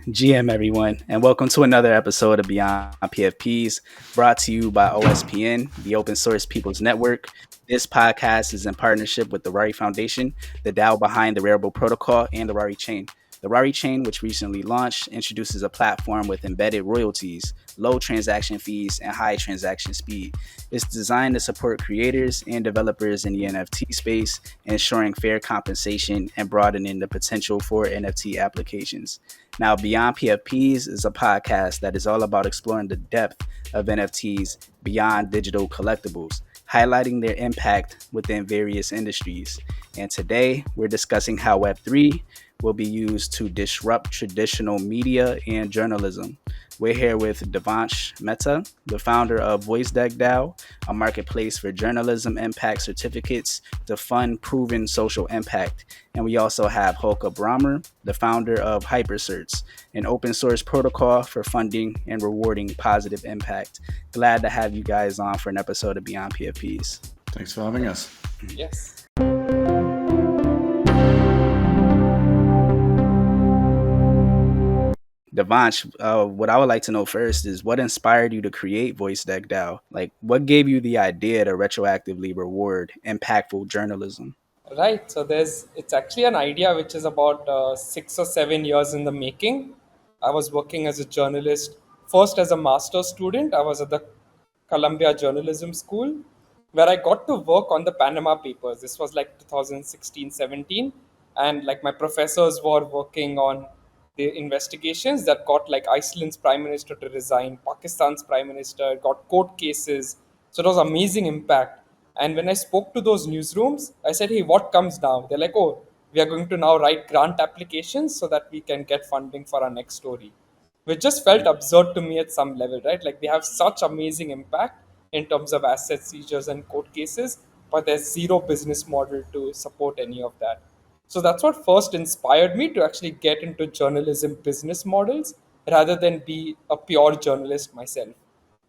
GM, everyone, and welcome to another episode of Beyond PFPs, brought to you by OSPN, the Open Source People's Network. This podcast is in partnership with the Rari Foundation, the DAO behind the Rarible protocol, and the Rari chain. The Rari chain, which recently launched, introduces a platform with embedded royalties, low transaction fees, and high transaction speed. It's designed to support creators and developers in the NFT space, ensuring fair compensation and broadening the potential for NFT applications. Now, Beyond PFPs is a podcast that is all about exploring the depth of NFTs beyond digital collectibles, highlighting their impact within various industries. And today, we're discussing how Web3 will be used to disrupt traditional media and journalism. We're here with Devansh Mehta, the founder of VoiceDeckDAO, a marketplace for journalism impact certificates to fund proven social impact. And we also have Holke Brammer, the founder of Hypercerts, an open source protocol for funding and rewarding positive impact. Glad to have you guys on for an episode of Beyond PFPs. Thanks for having us. Yes. Devansh, what I would like to know first is what inspired you to create VoiceDeckDAO? Like, what gave you the idea to retroactively reward impactful journalism? Right. So it's actually an idea which is about 6 or 7 years in the making. I was working as a journalist, first as a master's student. I was at the Columbia Journalism School, where I got to work on the Panama Papers. This was like 2016, 17. And like my professors were working on the investigations that got like Iceland's prime minister to resign, Pakistan's prime minister, got court cases. So it was amazing impact. And when I spoke to those newsrooms, I said, hey, what comes now? They're like, oh, we are going to now write grant applications so that we can get funding for our next story, which just felt absurd to me at some level, right? Like they have such amazing impact in terms of asset seizures and court cases, but there's zero business model to support any of that. So that's what first inspired me to actually get into journalism business models rather than be a pure journalist myself.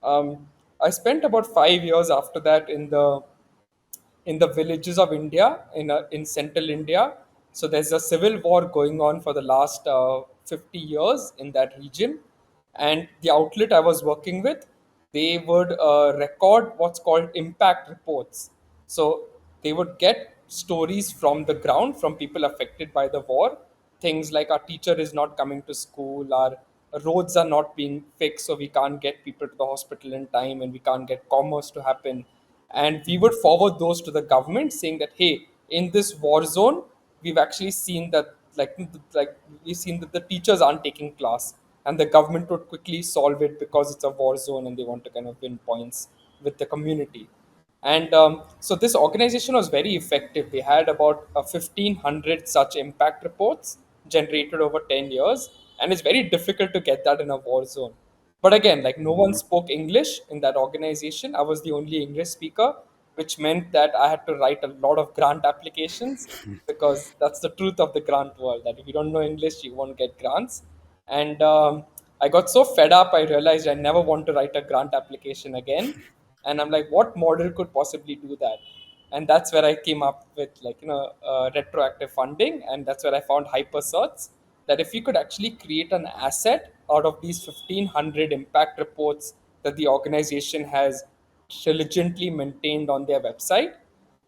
Um, I spent about 5 years after that in the villages of India, in central India. So there's a civil war going on for the last 50 years in that region. And the outlet I was working with, they would record what's called impact reports. So they would get stories from the ground, from people affected by the war. Things like our teacher is not coming to school, our roads are not being fixed, so we can't get people to the hospital in time and we can't get commerce to happen. And we would forward those to the government saying that, hey, in this war zone, we've actually seen that like we've seen that the teachers aren't taking class, and the government would quickly solve it because it's a war zone and they want to kind of win points with the community. And so this organization was very effective. They had about 1,500 such impact reports generated over 10 years. And it's very difficult to get that in a war zone. But again, like no one spoke English in that organization. I was the only English speaker, which meant that I had to write a lot of grant applications because that's the truth of the grant world, that if you don't know English, you won't get grants. And I got so fed up, I realized I never want to write a grant application again. And I'm like, what model could possibly do that? And that's where I came up with retroactive funding. And that's where I found Hypercerts, that if you could actually create an asset out of these 1,500 impact reports that the organization has diligently maintained on their website,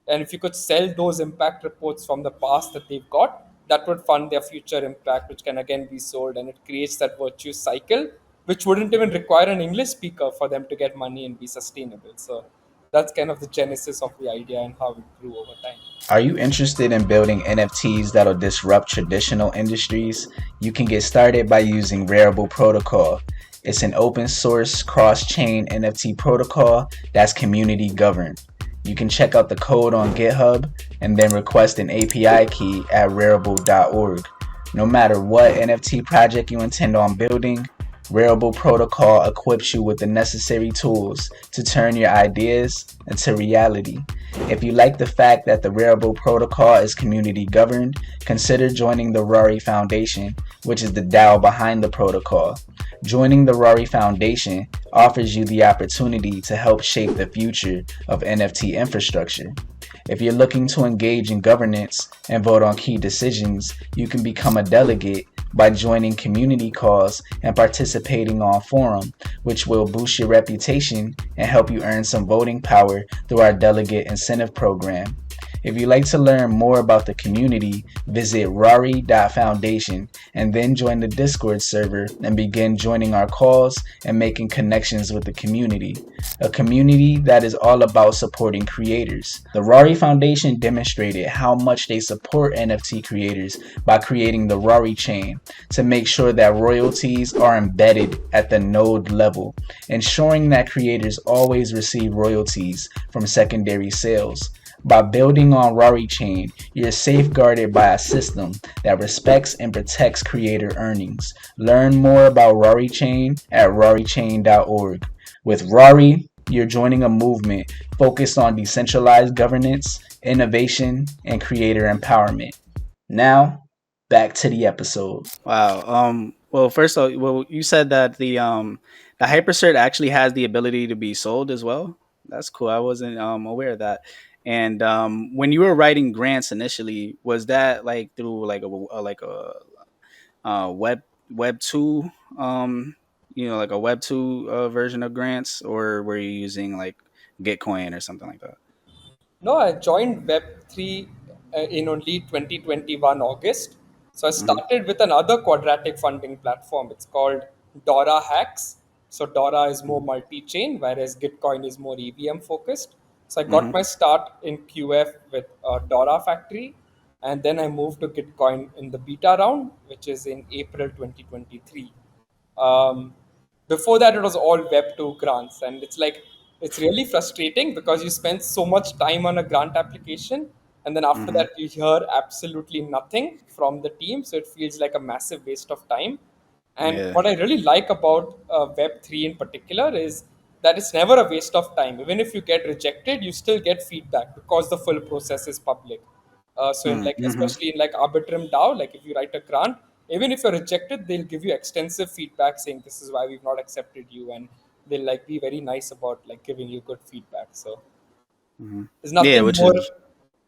and if you could sell those impact reports from the past that they've got, that would fund their future impact, which can again be sold. And it creates that virtuous cycle, which wouldn't even require an English speaker for them to get money and be sustainable. So that's kind of the genesis of the idea and how it grew over time. Are you interested in building NFTs that'll disrupt traditional industries? You can get started by using Rarible protocol. It's an open source cross-chain NFT protocol that's community governed. You can check out the code on GitHub and then request an API key at rarible.org. No matter what NFT project you intend on building, Rarible protocol equips you with the necessary tools to turn your ideas into reality. If you like the fact that the Rarible protocol is community governed, consider joining the Rari Foundation, which is the DAO behind the protocol. Joining the Rari Foundation offers you the opportunity to help shape the future of NFT infrastructure. If you're looking to engage in governance and vote on key decisions, you can become a delegate by joining community calls and participating on forum, which will boost your reputation and help you earn some voting power through our delegate incentive program. If you'd like to learn more about the community, visit Rari Foundation and then join the Discord server and begin joining our calls and making connections with the community. A community that is all about supporting creators. The Rari Foundation demonstrated how much they support NFT creators by creating the Rari chain to make sure that royalties are embedded at the node level, ensuring that creators always receive royalties from secondary sales. By building on Rari Chain, you're safeguarded by a system that respects and protects creator earnings. Learn more about Rari Chain at rarichain.org. With Rari, you're joining a movement focused on decentralized governance, innovation, and creator empowerment. Now, back to the episode. Wow. Well, first of all, well, you said that the hypercert actually has the ability to be sold as well. That's cool. I wasn't aware of that. And when you were writing grants initially, was that like through like a web 2 like a web 2 version of grants, or were you using like Gitcoin or something like that? No, I joined Web3 in only 2021 August. So I Hmm. started with another quadratic funding platform. It's called Dora Hacks. So Dora is more multi-chain, whereas Gitcoin is more EVM focused. So I got Hmm. my start in QF with Dora Factory, and then I moved to Gitcoin in the beta round, which is in April 2023. Um, Before that, it was all Web2 grants, and it's really frustrating because you spend so much time on a grant application, and then after Hmm. that, you hear absolutely nothing from the team. So it feels like a massive waste of time. And Yeah. what I really like about Web3 in particular is that it's never a waste of time. Even if you get rejected, you still get feedback because the full process is public. So in like Mm-hmm. especially in like Arbitrum DAO, like if you write a grant, even if you're rejected, they'll give you extensive feedback saying this is why we've not accepted you, and they'll like be very nice about like giving you good feedback. So Hmm. there's Yeah, nothing which more, is.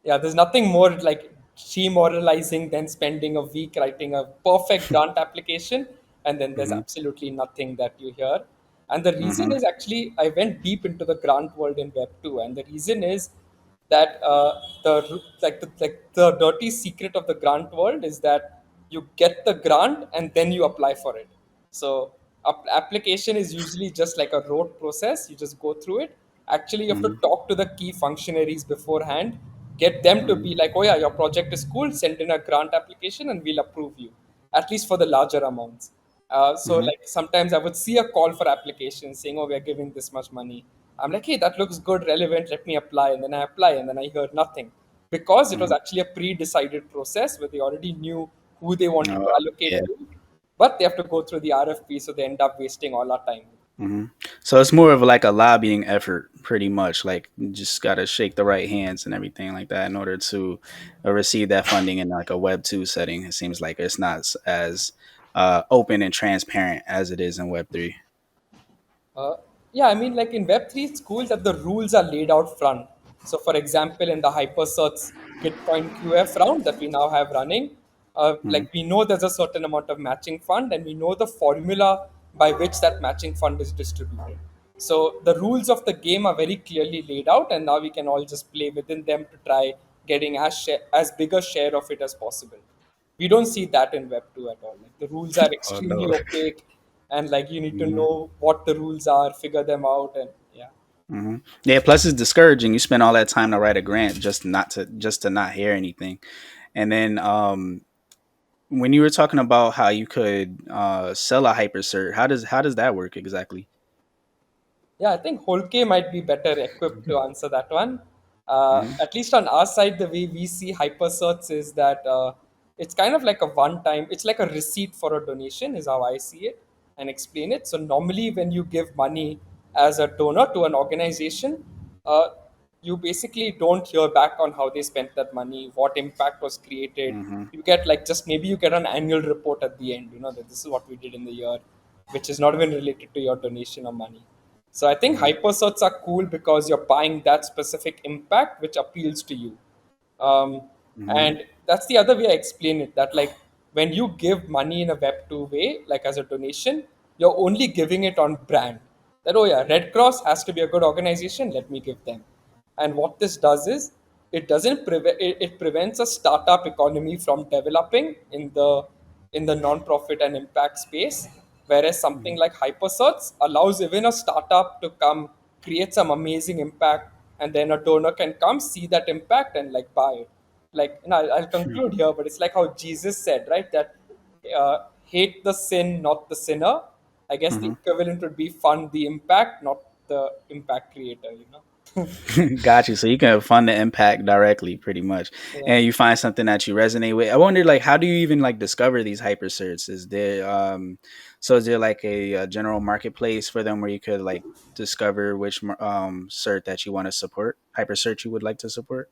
yeah, there's nothing more like demoralizing than spending a week writing a perfect grant application and then there's Hmm. absolutely nothing that you hear. And the reason Hmm. is actually I went deep into the grant world in Web 2, and the reason is that the dirty secret of the grant world is that you get the grant and then you apply for it. So application is usually just like a rote process. You just go through it. Actually, you have to Hmm. talk to the key functionaries beforehand, get them to Hmm. be like, oh yeah, your project is cool. Send in a grant application and we'll approve you, at least for the larger amounts. So Hmm. like sometimes I would see a call for applications saying, oh, we're giving this much money. I'm like, hey, that looks good, relevant. Let me apply, and then I apply, and then I hear nothing because it was Hmm. actually a pre-decided process where they already knew who they wanted to Oh, yeah. allocate to, but they have to go through the RFP, so they end up wasting all our time. Hmm. So it's more of like a lobbying effort, pretty much. Like you just got to shake the right hands and everything like that in order to receive that funding in like a Web 2 setting. It seems like it's not as open and transparent as it is in Web 3. Uh, yeah, I mean, like in Web3, it's cool that the rules are laid out front. So, for example, in the Hypercerts Gitcoin QF round that we now have running, Hmm. like we know there's a certain amount of matching fund and we know the formula by which that matching fund is distributed. So, the rules of the game are very clearly laid out, and now we can all just play within them to try getting as big a share of it as possible. We don't see that in Web 2 at all. Like the rules are Oh extremely no. opaque, and like you need to Hmm. know what the rules are, figure them out, and yeah. Hmm. Yeah. Plus, it's discouraging. You spend all that time to write a grant just to not hear anything, and then when you were talking about how you could sell a hypercert, how does that work exactly? Yeah, I think Holke might be better equipped to answer that one. Hmm. At least on our side, the way we see hypercerts is that it's kind of like a one-time. It's like a receipt for a donation, is how I see it and explain it. So normally, when you give money as a donor to an organization, uh, you basically don't hear back on how they spent that money, what impact was created. Hmm. You get like just maybe you get an annual report at the end. You know that this is what we did in the year, which is not even related to your donation or money. So I think Hmm. hypercerts are cool because you're buying that specific impact which appeals to you. Um, Hmm. and that's the other way I explain it. That like when you give money in a Web2 way, like as a donation, you're only giving it on brand. That, oh yeah, Red Cross has to be a good organization, let me give them. And what this does is it prevents a startup economy from developing in the non-profit and impact space, whereas something like Hypercerts allows even a startup to come create some amazing impact, and then a donor can come see that impact and like buy it. Like, and I'll conclude here, but it's like how Jesus said, right, that hate the sin, not the sinner. I guess the Mhm. equivalent would be fund the impact, not the impact creator, you know. Got you. So you can fund the impact directly, pretty much, Yeah. and you find something that you resonate with. I wonder, like, how do you even like discover these hypercerts? Is there, is there like a general marketplace for them where you could like discover which cert that you want to support, hypercert you would like to support?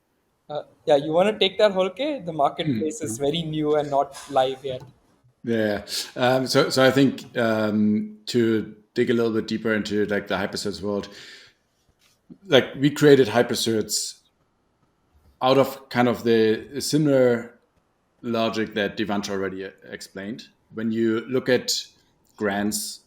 Yeah, you want to take that, Holke? The marketplace is very new and not live yet. Yeah. So I think to dig a little bit deeper into like the hypercerts world, like we created hypercerts out of kind of the similar logic that Devansh already explained. When you look at grants,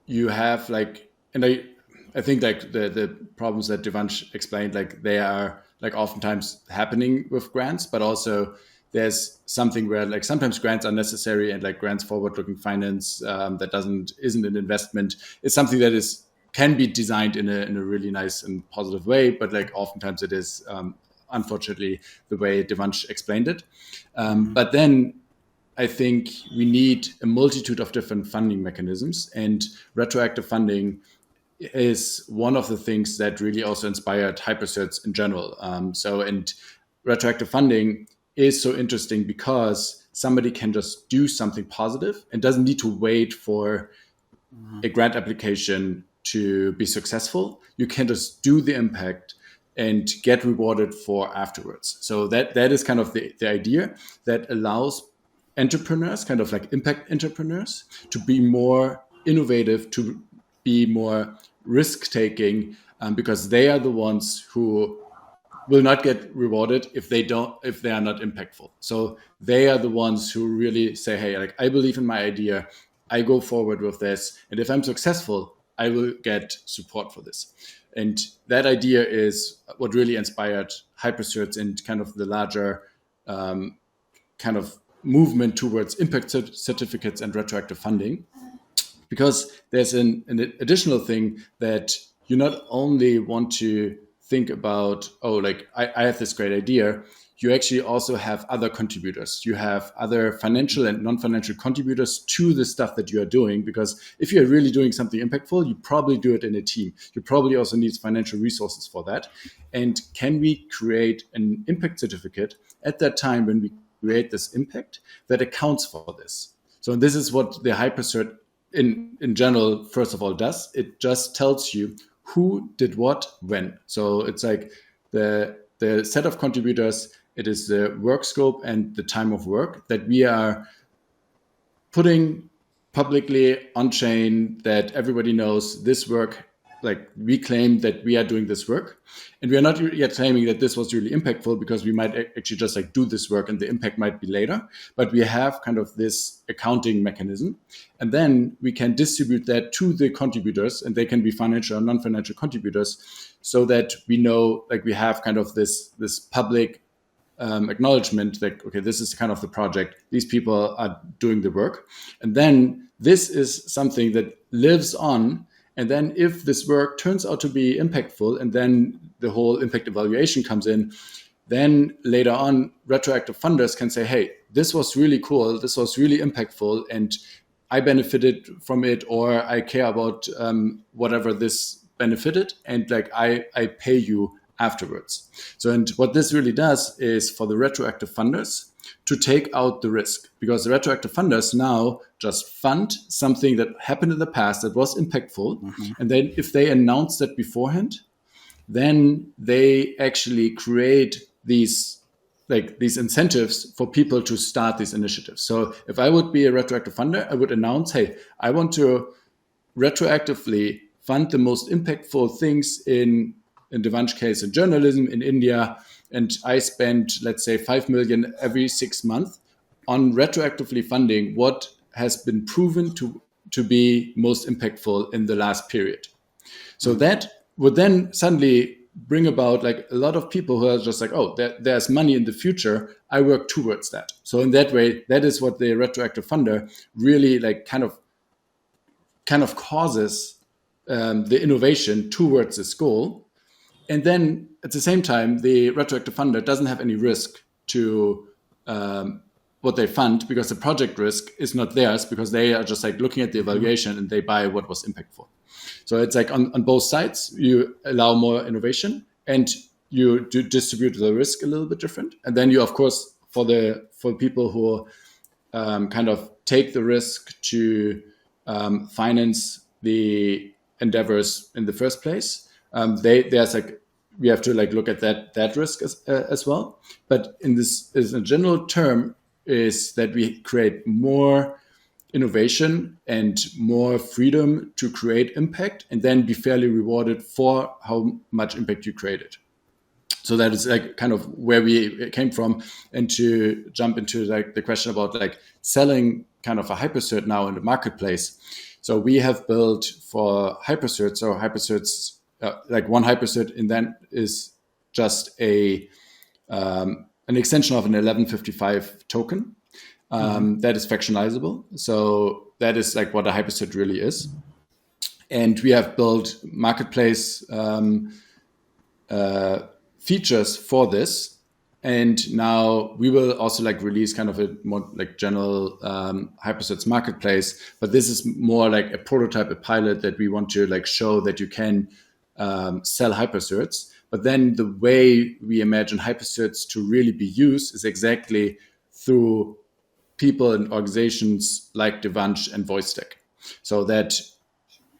you have like, and I think like the problems that Devansh explained, like they are like oftentimes happening with grants, but also there's something where like sometimes grants are necessary, and like grants forward-looking finance that isn't an investment. It's something that can be designed in a really nice and positive way, but like oftentimes it is unfortunately the way Devansh explained it. But then I think we need a multitude of different funding mechanisms, and retroactive funding is one of the things that really also inspired hypercerts in general. And retroactive funding is so interesting because somebody can just do something positive and doesn't need to wait for a grant application to be successful. You can just do the impact and get rewarded for afterwards. So that is kind of the idea that allows entrepreneurs, kind of like impact entrepreneurs, to be more innovative, to be more risk taking, because they are the ones who will not get rewarded if they are not impactful. So they are the ones who really say, hey, like I believe in my idea, I go forward with this, and if I'm successful, I will get support for this. And that idea is what really inspired hypercerts and kind of the larger kind of movement towards impact certificates and retroactive funding, because there's an additional thing that you not only want to think about, oh, like I have this great idea, you actually also have other contributors. You have other financial and non-financial contributors to the stuff that you are doing, because if you're really doing something impactful, you probably do it in a team. You probably also need financial resources for that. And can we create an impact certificate at that time when we create this impact that accounts for this? So this is what the hypercert in general, first of all, does. It just tells you who did what when. So it's like the set of contributors, it is the work scope and the time of work that we are putting publicly on chain, that everybody knows this work. Like we claim that we are doing this work, and we are not yet claiming that this was really impactful, because we might actually just like do this work and the impact might be later, but we have kind of this accounting mechanism, and then we can distribute that to the contributors, and they can be financial or non-financial contributors, so that we know, like we have kind of this public acknowledgement, like, okay, this is kind of the project, these people are doing the work, and then this is something that lives on. And then if this work turns out to be impactful, and then the whole impact evaluation comes in, then later on, retroactive funders can say, hey, this was really cool, this was really impactful, and I benefited from it, or I care about whatever this benefited, and like I pay you afterwards. So, and what this really does is for the retroactive funders to take out the risk, because the retroactive funders now just fund something that happened in the past that was impactful. And then if they announce that beforehand, then they actually create these incentives for people to start these initiatives. So if I would be a retroactive funder, I would announce, hey, I want to retroactively fund the most impactful things in Devansh case in journalism in India, and I spend, let's say, 5 million every 6 months. on retroactively funding what has been proven to be most impactful in the last period. So that would then suddenly bring about like a lot of people who are just like, oh, there's money in the future. I work towards that. So in that way, that is what the retroactive funder really like kind of causes the innovation towards this goal. And then at the same time, the retroactive funder doesn't have any risk to what they fund, because the project risk is not theirs, because they are just like looking at the evaluation and they buy what was impactful. So it's like on both sides, you allow more innovation and you do distribute the risk a little bit different. And then you, of course, for people who kind of take the risk to finance the endeavors in the first place, there's like, we have to like look at that risk as well. But in this, as a general term, is that we create more innovation and more freedom to create impact, and then be fairly rewarded for how much impact you created. So that is like kind of where we came from. And to jump into like the question about like selling kind of a hypercert now in the marketplace. So we have built for hypercerts, or hypercerts, like one hypercert in that is just an extension of an 1155 token that is fractionalizable. So that is like what a hypercert really is. And we have built marketplace features for this. And now we will also like release kind of a more like general hypercerts marketplace. But this is more like a prototype, a pilot that we want to like show that you can sell hypercerts. But then the way we imagine hypercerts to really be used is exactly through people and organizations like Devansh and VoiceDeck. So that,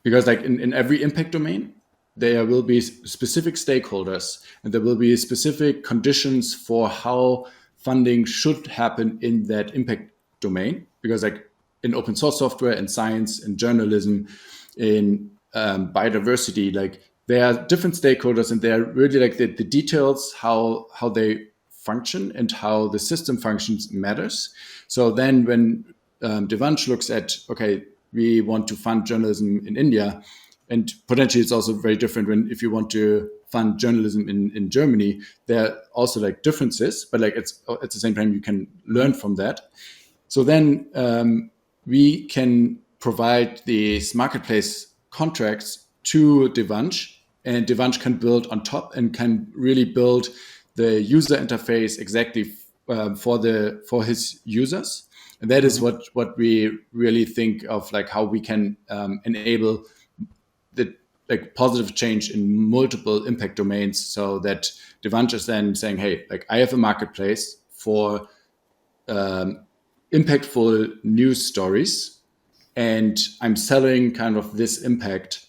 because like in every impact domain, there will be specific stakeholders and there will be specific conditions for how funding should happen in that impact domain. Because like in open source software, in science, in journalism, in biodiversity, like there are different stakeholders, and they're really like the details, how they function and how the system functions matters. So then when Devansh looks at, okay, we want to fund journalism in India, and potentially it's also very different when if you want to fund journalism in Germany, there are also like differences, but like it's at the same time you can learn from that. So then we can provide these marketplace contracts to Devansh, and Devansh can build on top and can really build the user interface exactly for his users. And that is what we really think of, like how we can enable the like positive change in multiple impact domains, so that Devansh is then saying, hey, like I have a marketplace for impactful news stories, and I'm selling kind of this impact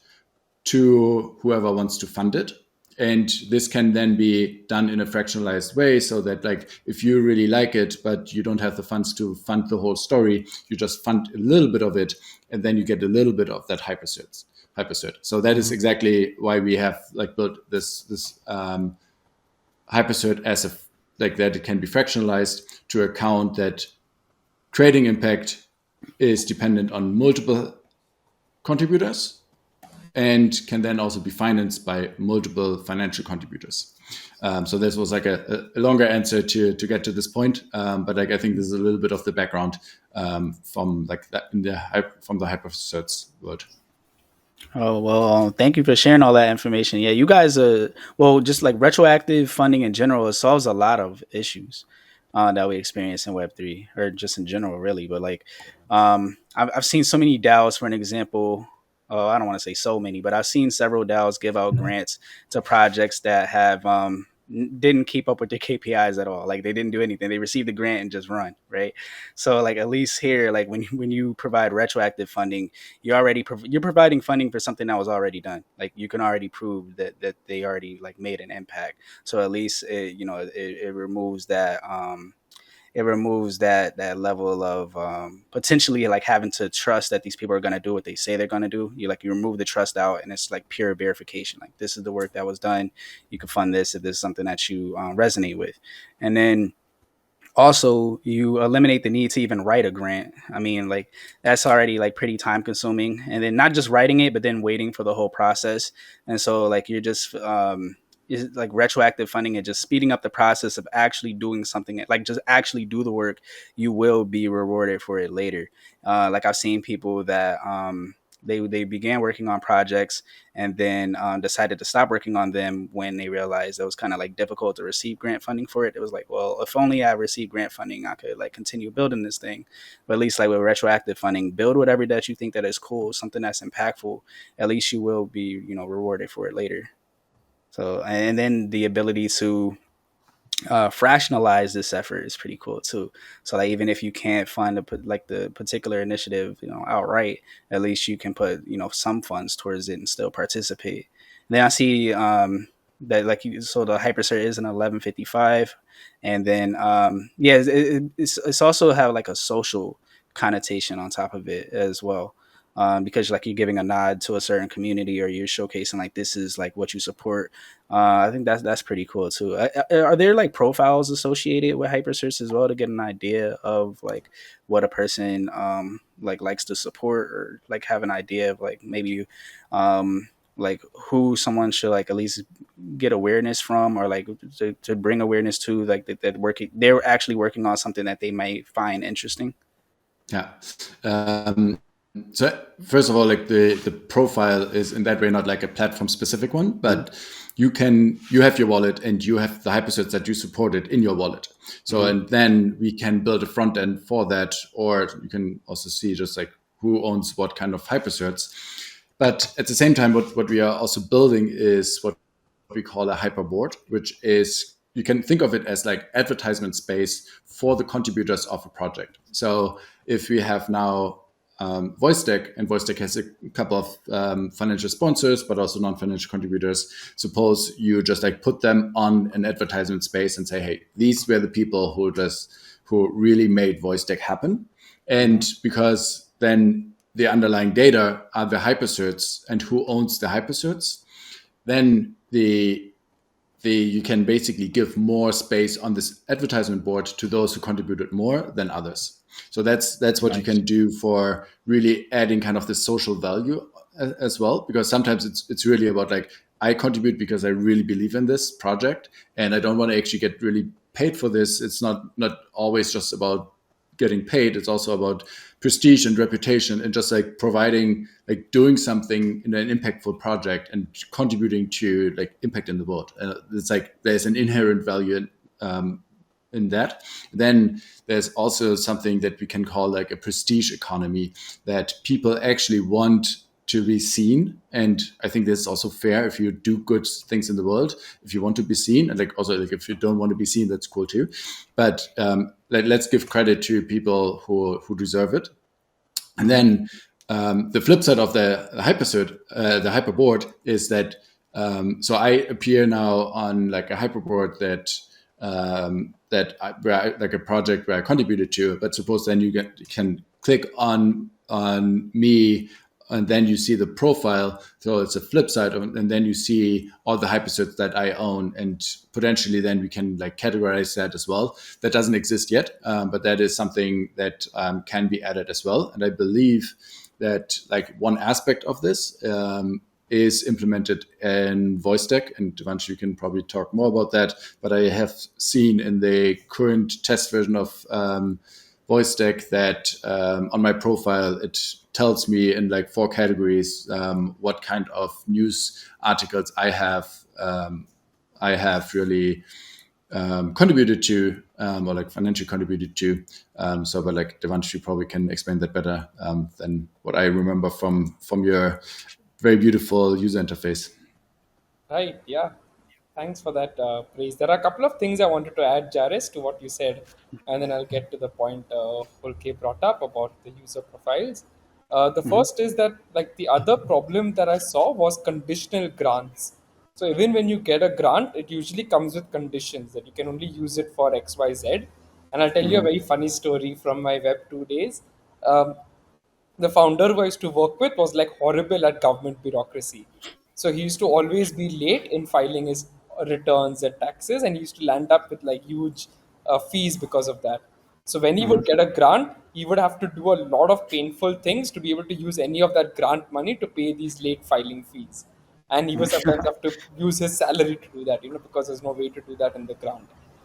to whoever wants to fund it. And this can then be done in a fractionalized way, so that like if you really like it, but you don't have the funds to fund the whole story, you just fund a little bit of it, and then you get a little bit of that hypercert. So that is exactly why we have like built this hypercert as a like that it can be fractionalized to account that creating impact is dependent on multiple contributors, and can then also be financed by multiple financial contributors. So this was like a longer answer to get to this point, but like I think this is a little bit of the background from like that from the hypercerts world. Oh, well, thank you for sharing all that information. Yeah, you guys just like retroactive funding in general, it solves a lot of issues that we experience in Web3, or just in general, really. But like, I've seen so many DAOs, for an example. Oh, I don't want to say so many, but I've seen several DAOs give out grants to projects that have didn't keep up with their KPIs at all. Like they didn't do anything. They received the grant and just run, right? So like at least here, like when you provide retroactive funding, you're providing funding for something that was already done. Like you can already prove that they already like made an impact. So at least it removes that that level of potentially like having to trust that these people are going to do what they say they're going to do. You remove the trust out, and it's like pure verification. Like this is the work that was done. You can fund this if this is something that you resonate with. And then also you eliminate the need to even write a grant. I mean, like that's already like pretty time consuming, and then not just writing it, but then waiting for the whole process. And so like you're just is like retroactive funding and just speeding up the process of actually doing something, like just actually do the work. You will be rewarded for it later. Like I've seen people that they began working on projects and then decided to stop working on them when they realized it was kind of like difficult to receive grant funding for it. It was like, well, if only I received grant funding, I could like continue building this thing. But at least like with retroactive funding, build whatever that you think that is cool, something that's impactful. At least you will be, rewarded for it later. So, and then the ability to fractionalize this effort is pretty cool too. So like even if you can't fund the particular initiative, outright, at least you can put some funds towards it and still participate. And then I see that like so the hypercert is an 1155, and then yeah, it's also have like a social connotation on top of it as well. Because like you're giving a nod to a certain community or you're showcasing like this is like what you support. I think that's pretty cool too. Are there like profiles associated with hypersearch as well to get an idea of like what a person like likes to support, or like have an idea of like maybe like who someone should like at least get awareness from, or like to bring awareness to, like that working they're actually working on something that they might find interesting? Yeah. So first of all, like the profile is in that way not like a platform specific one, but you have your wallet and you have the hypercerts that you supported in your wallet. So and then we can build a front end for that, or you can also see just like who owns what kind of hypercerts. But at the same time, what we are also building is what we call a hyperboard, which is, you can think of it as like advertisement space for the contributors of a project. So if we have now VoiceDeck, and VoiceDeck has a couple of financial sponsors, but also non-financial contributors. Suppose you just like put them on an advertisement space and say, hey, these were the people who really made VoiceDeck happen. And because then the underlying data are the hypercerts and who owns the hypercerts, then you can basically give more space on this advertisement board to those who contributed more than others. So that's what nice. You can do for really adding kind of the social value as well, because sometimes it's really about like, I contribute because I really believe in this project and I don't want to actually get really paid for this. It's not always just about getting paid. It's also about prestige and reputation and just like providing, like doing something in an impactful project and contributing to like impact in the world. It's like there's an inherent value in that. Then there's also something that we can call like a prestige economy, that people actually want to be seen. And I think this is also fair if you do good things in the world, if you want to be seen, and like also like if you don't want to be seen, that's cool too. But let's give credit to people who deserve it. And then the flip side of the hypercert, the hyperboard, is that so I appear now on like a hyperboard that like a project where I contributed to. But suppose then you can click on me, and then you see the profile. So it's a flip side, and then you see all the hypercerts that I own, and potentially then we can like categorize that as well. That doesn't exist yet, but that is something that can be added as well. And I believe that like one aspect of this is implemented in VoiceDeck, and Devansh, you can probably talk more about that. But I have seen in the current test version of VoiceDeck that on my profile it tells me in like 4 categories what kind of news articles I have really contributed to, or like financially contributed to. So, but like Devansh, you probably can explain that better than what I remember from your very beautiful user interface. Right, yeah. Thanks for that praise. There are a couple of things I wanted to add, Jaris, to what you said, and then I'll get to the point Holke brought up about the user profiles. The first is that like the other problem that I saw was conditional grants. So even when you get a grant, it usually comes with conditions that you can only use it for X, Y, Z. And I'll tell you a very funny story from my Web 2 days. The founder who I used to work with was like horrible at government bureaucracy. So he used to always be late in filing his returns and taxes, and he used to land up with like huge fees because of that. So when he would get a grant, he would have to do a lot of painful things to be able to use any of that grant money to pay these late filing fees. And he would sometimes have to use his salary to do that, because there's no way to do that in the grant.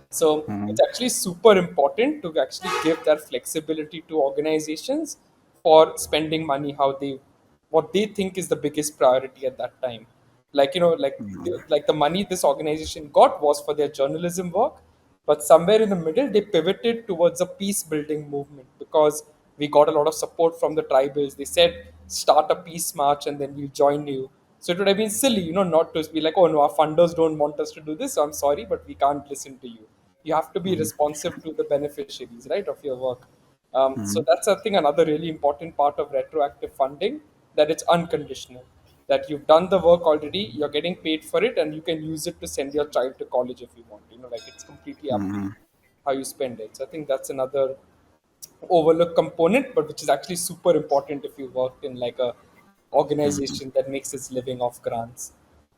So it's actually super important to actually give that flexibility to organizations for spending money how they what they think is the biggest priority at that time. Like like the money this organization got was for their journalism work, but somewhere in the middle they pivoted towards a peace building movement because we got a lot of support from the tribals. They said start a peace march and then we'll join you. So it would have been silly, not to be like, oh no, our funders don't want us to do this, so I'm sorry, but we can't listen to you. You have to be responsive to the beneficiaries, right, of your work. So that's, I think, another really important part of retroactive funding, that it's unconditional. That you've done the work already, you're getting paid for it, and you can use it to send your child to college if you want. Like it's completely up to you how you spend it. So I think that's another overlooked component, but which is actually super important if you worked in like a organization that makes its living off grants.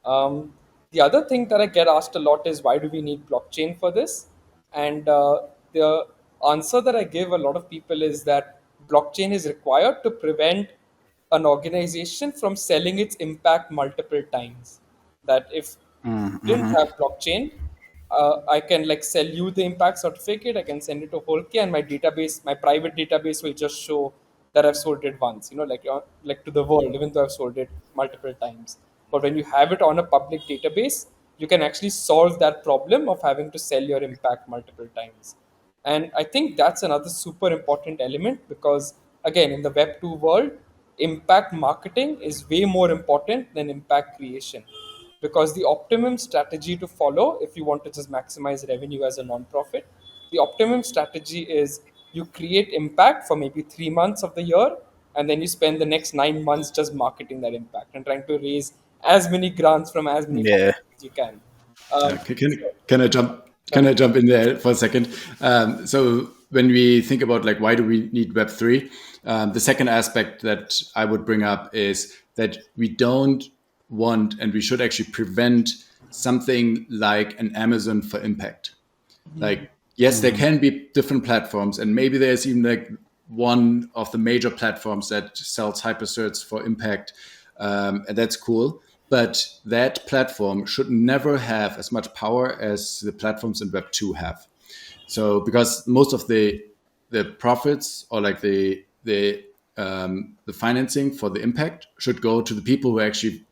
Um, the other thing that I get asked a lot is why do we need blockchain for this? And the answer that I give a lot of people is that blockchain is required to prevent an organization from selling its impact multiple times. That if didn't have blockchain, I can like sell you the impact certificate. I can send it to Holke, and my database, my private database, will just show that I've sold it once. Like to the world, even though I've sold it multiple times. But when you have it on a public database, you can actually solve that problem of having to sell your impact multiple times. And I think that's another super important element because, again, in the Web2 world, impact marketing is way more important than impact creation. Because the optimum strategy to follow, if you want to just maximize revenue as a nonprofit, the optimum strategy is you create impact for maybe 3 months of the year, and then you spend the next 9 months just marketing that impact and trying to raise as many grants from as many Yeah. funders as you can. Can I jump? Can I jump in there for a second? So when we think about like why do we need Web3, the second aspect that I would bring up is that we don't want and we should actually prevent something like an Amazon for impact. Like, yes, there can be different platforms, and maybe there's even like one of the major platforms that sells hypercerts for impact, and that's cool. But that platform should never have as much power as the platforms in Web 2 have. So because most of the profits or like the financing for the impact should go to the people who actually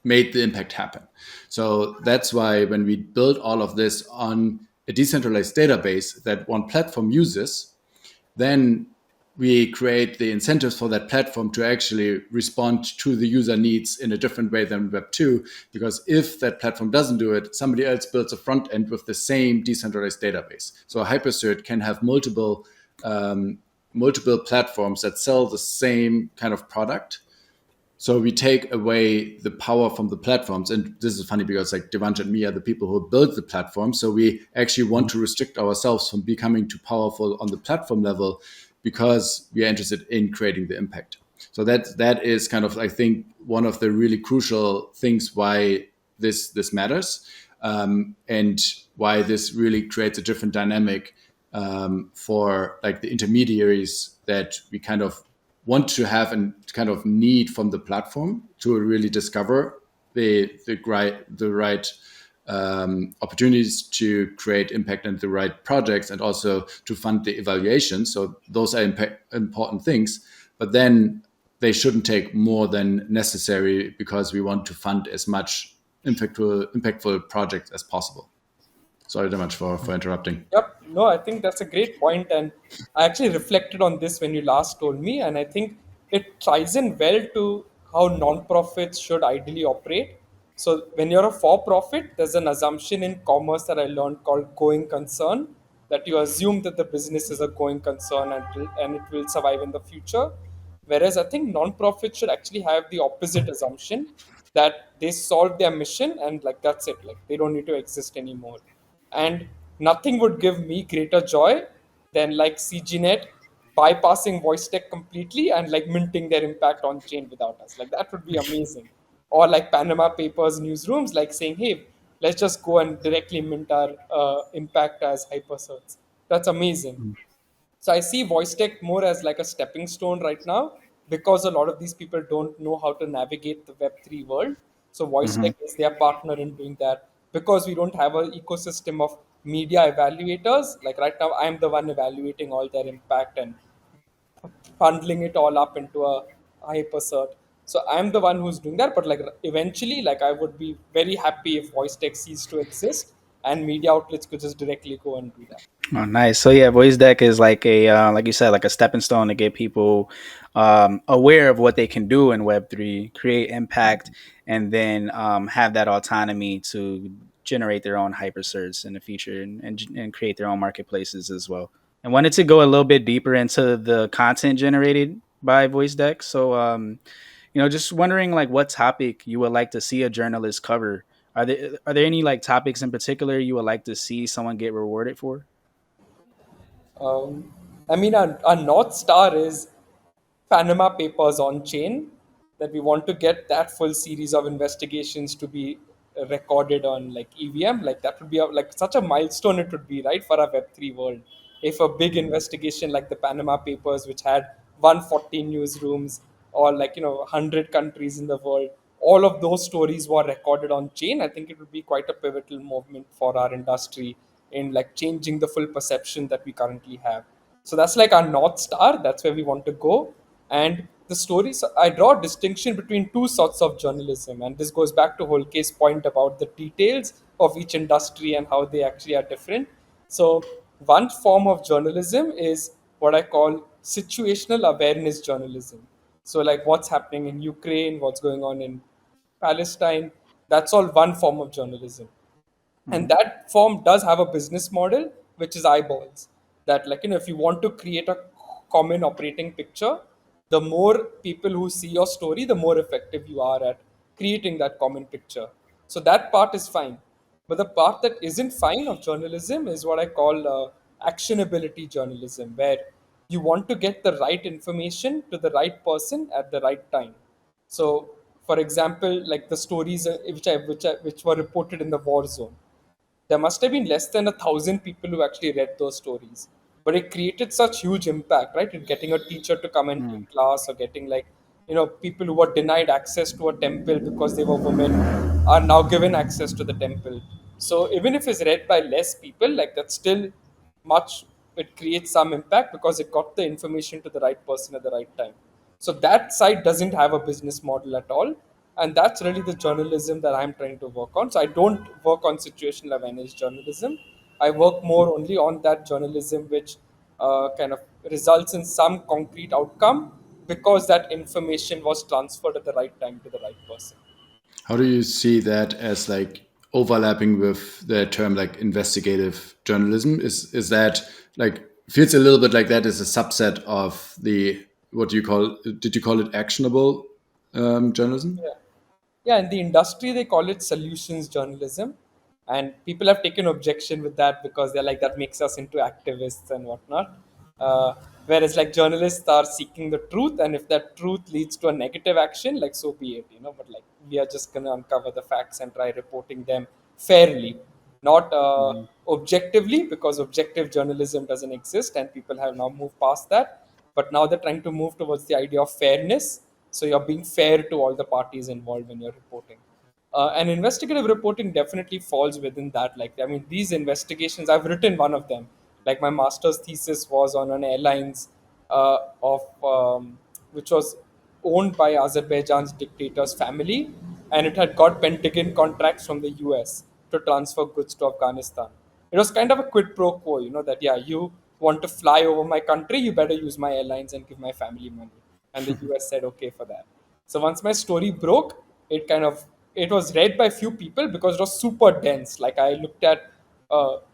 made the impact happen. So that's why when we build all of this on a decentralized database that one platform uses, then we create the incentives for that platform to actually respond to the user needs in a different way than Web 2. Because if that platform doesn't do it, somebody else builds a front end with the same decentralized database. So a hypercert can have multiple platforms that sell the same kind of product. So we take away the power from the platforms. And this is funny because like Devansh and me are the people who build the platform. So we actually want to restrict ourselves from becoming too powerful on the platform level because we are interested in creating the impact. So that is kind of, I think, one of the really crucial things why this matters, and why this really creates a different dynamic for like the intermediaries that we kind of want to have and kind of need from the platform to really discover the right opportunities to create impact and the right projects, and also to fund the evaluation. So those are important things, but then they shouldn't take more than necessary because we want to fund as much impactful projects as possible. Sorry very much for interrupting. Yep. No, I think that's a great point, and I actually reflected on this when you last told me, and I think it ties in well to how nonprofits should ideally operate. So when you're a for-profit, there's an assumption in commerce that I learned called going concern, that you assume that the business is a going concern and it will survive in the future. Whereas I think nonprofits should actually have the opposite assumption, that they solve their mission and like that's it, like they don't need to exist anymore. And nothing would give me greater joy than like CGNet bypassing VoiceTech completely and like minting their impact on chain without us. Like that would be amazing. Or like Panama Papers newsrooms, like saying, hey, let's just go and directly mint our impact as hypercerts. That's amazing. So I see voice tech more as like a stepping stone right now, because a lot of these people don't know how to navigate the Web3 world. So voice Mm-hmm. tech is their partner in doing that, because we don't have an ecosystem of media evaluators. Like right now, I'm the one evaluating all their impact and bundling it all up into a hypercert. So I'm the one who's doing that. But like eventually, like I would be very happy if voice tech ceased to exist and media outlets could just directly go and do that. Oh, nice. So yeah, voice deck is like a like you said, like a stepping stone to get people aware of what they can do in Web3, create impact, and then have that autonomy to generate their own hypercerts in the future, and create their own marketplaces as well. I wanted to go a little bit deeper into the content generated by voice deck. So just wondering like what topic you would like to see a journalist cover. Are there any like topics in particular you would like to see someone get rewarded for? Um, I mean, our North Star is Panama Papers on chain, that we want to get that full series of investigations to be recorded on like EVM. Like that would be like such a milestone it would be, right, for our Web3 world. If a big investigation like the Panama Papers, which had 140 newsrooms or like 100 countries in the world, all of those stories were recorded on chain, I think it would be quite a pivotal movement for our industry in like changing the full perception that we currently have. So that's like our North Star. That's where we want to go. And the stories, I draw a distinction between two sorts of journalism. And this goes back to Holke's point about the details of each industry and how they actually are different. So, one form of journalism is what I call situational awareness journalism. So, like what's happening in Ukraine, what's going on in Palestine, that's all one form of journalism. And Mhm. that form does have a business model, which is eyeballs. That, like, if you want to create a common operating picture, the more people who see your story, the more effective you are at creating that common picture. So that part is fine. But the part that isn't fine of journalism is what I call actionability journalism, where you want to get the right information to the right person at the right time. So, for example, like the stories which were reported in the war zone, there must have been less than 1,000 people who actually read those stories, but it created such huge impact, right? In getting a teacher to come and Mm. take class, or getting like people who were denied access to a temple because they were women are now given access to the temple. So even if it's read by less people, like that's still much. It creates some impact because it got the information to the right person at the right time. So that side doesn't have a business model at all. And that's really the journalism that I'm trying to work on. So I don't work on situational awareness journalism. I work more only on that journalism which kind of results in some concrete outcome, because that information was transferred at the right time to the right person. How do you see that as like overlapping with the term like investigative journalism? Is that like feels a little bit like that is a subset of the what do you call did you call it actionable journalism? Yeah. Yeah, in the industry they call it solutions journalism, and people have taken objection with that because they're like that makes us into activists and whatnot. Uh, Whereas like journalists are seeking the truth, and if that truth leads to a negative action, like so be it. But like we are just gonna uncover the facts and try reporting them fairly, not Mhm. objectively, because objective journalism doesn't exist and people have now moved past that. But now they're trying to move towards the idea of fairness. So you're being fair to all the parties involved when you're reporting. And investigative reporting definitely falls within that. Like, I mean, these investigations, I've written one of them. Like, my master's thesis was on an airlines of which was owned by Azerbaijan's dictator's family, and it had got Pentagon contracts from the US to transfer goods to Afghanistan. It was kind of a quid pro quo, that yeah, you want to fly over my country, you better use my airlines and give my family money. And the US said okay for that. So once my story broke, it was read by few people because it was super dense. Like I looked at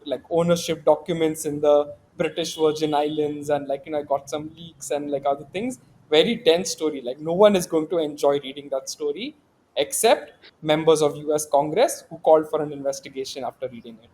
like ownership documents in the British Virgin Islands, and like I got some leaks and like other things. Very dense story. Like no one is going to enjoy reading that story except members of US Congress who called for an investigation after reading it.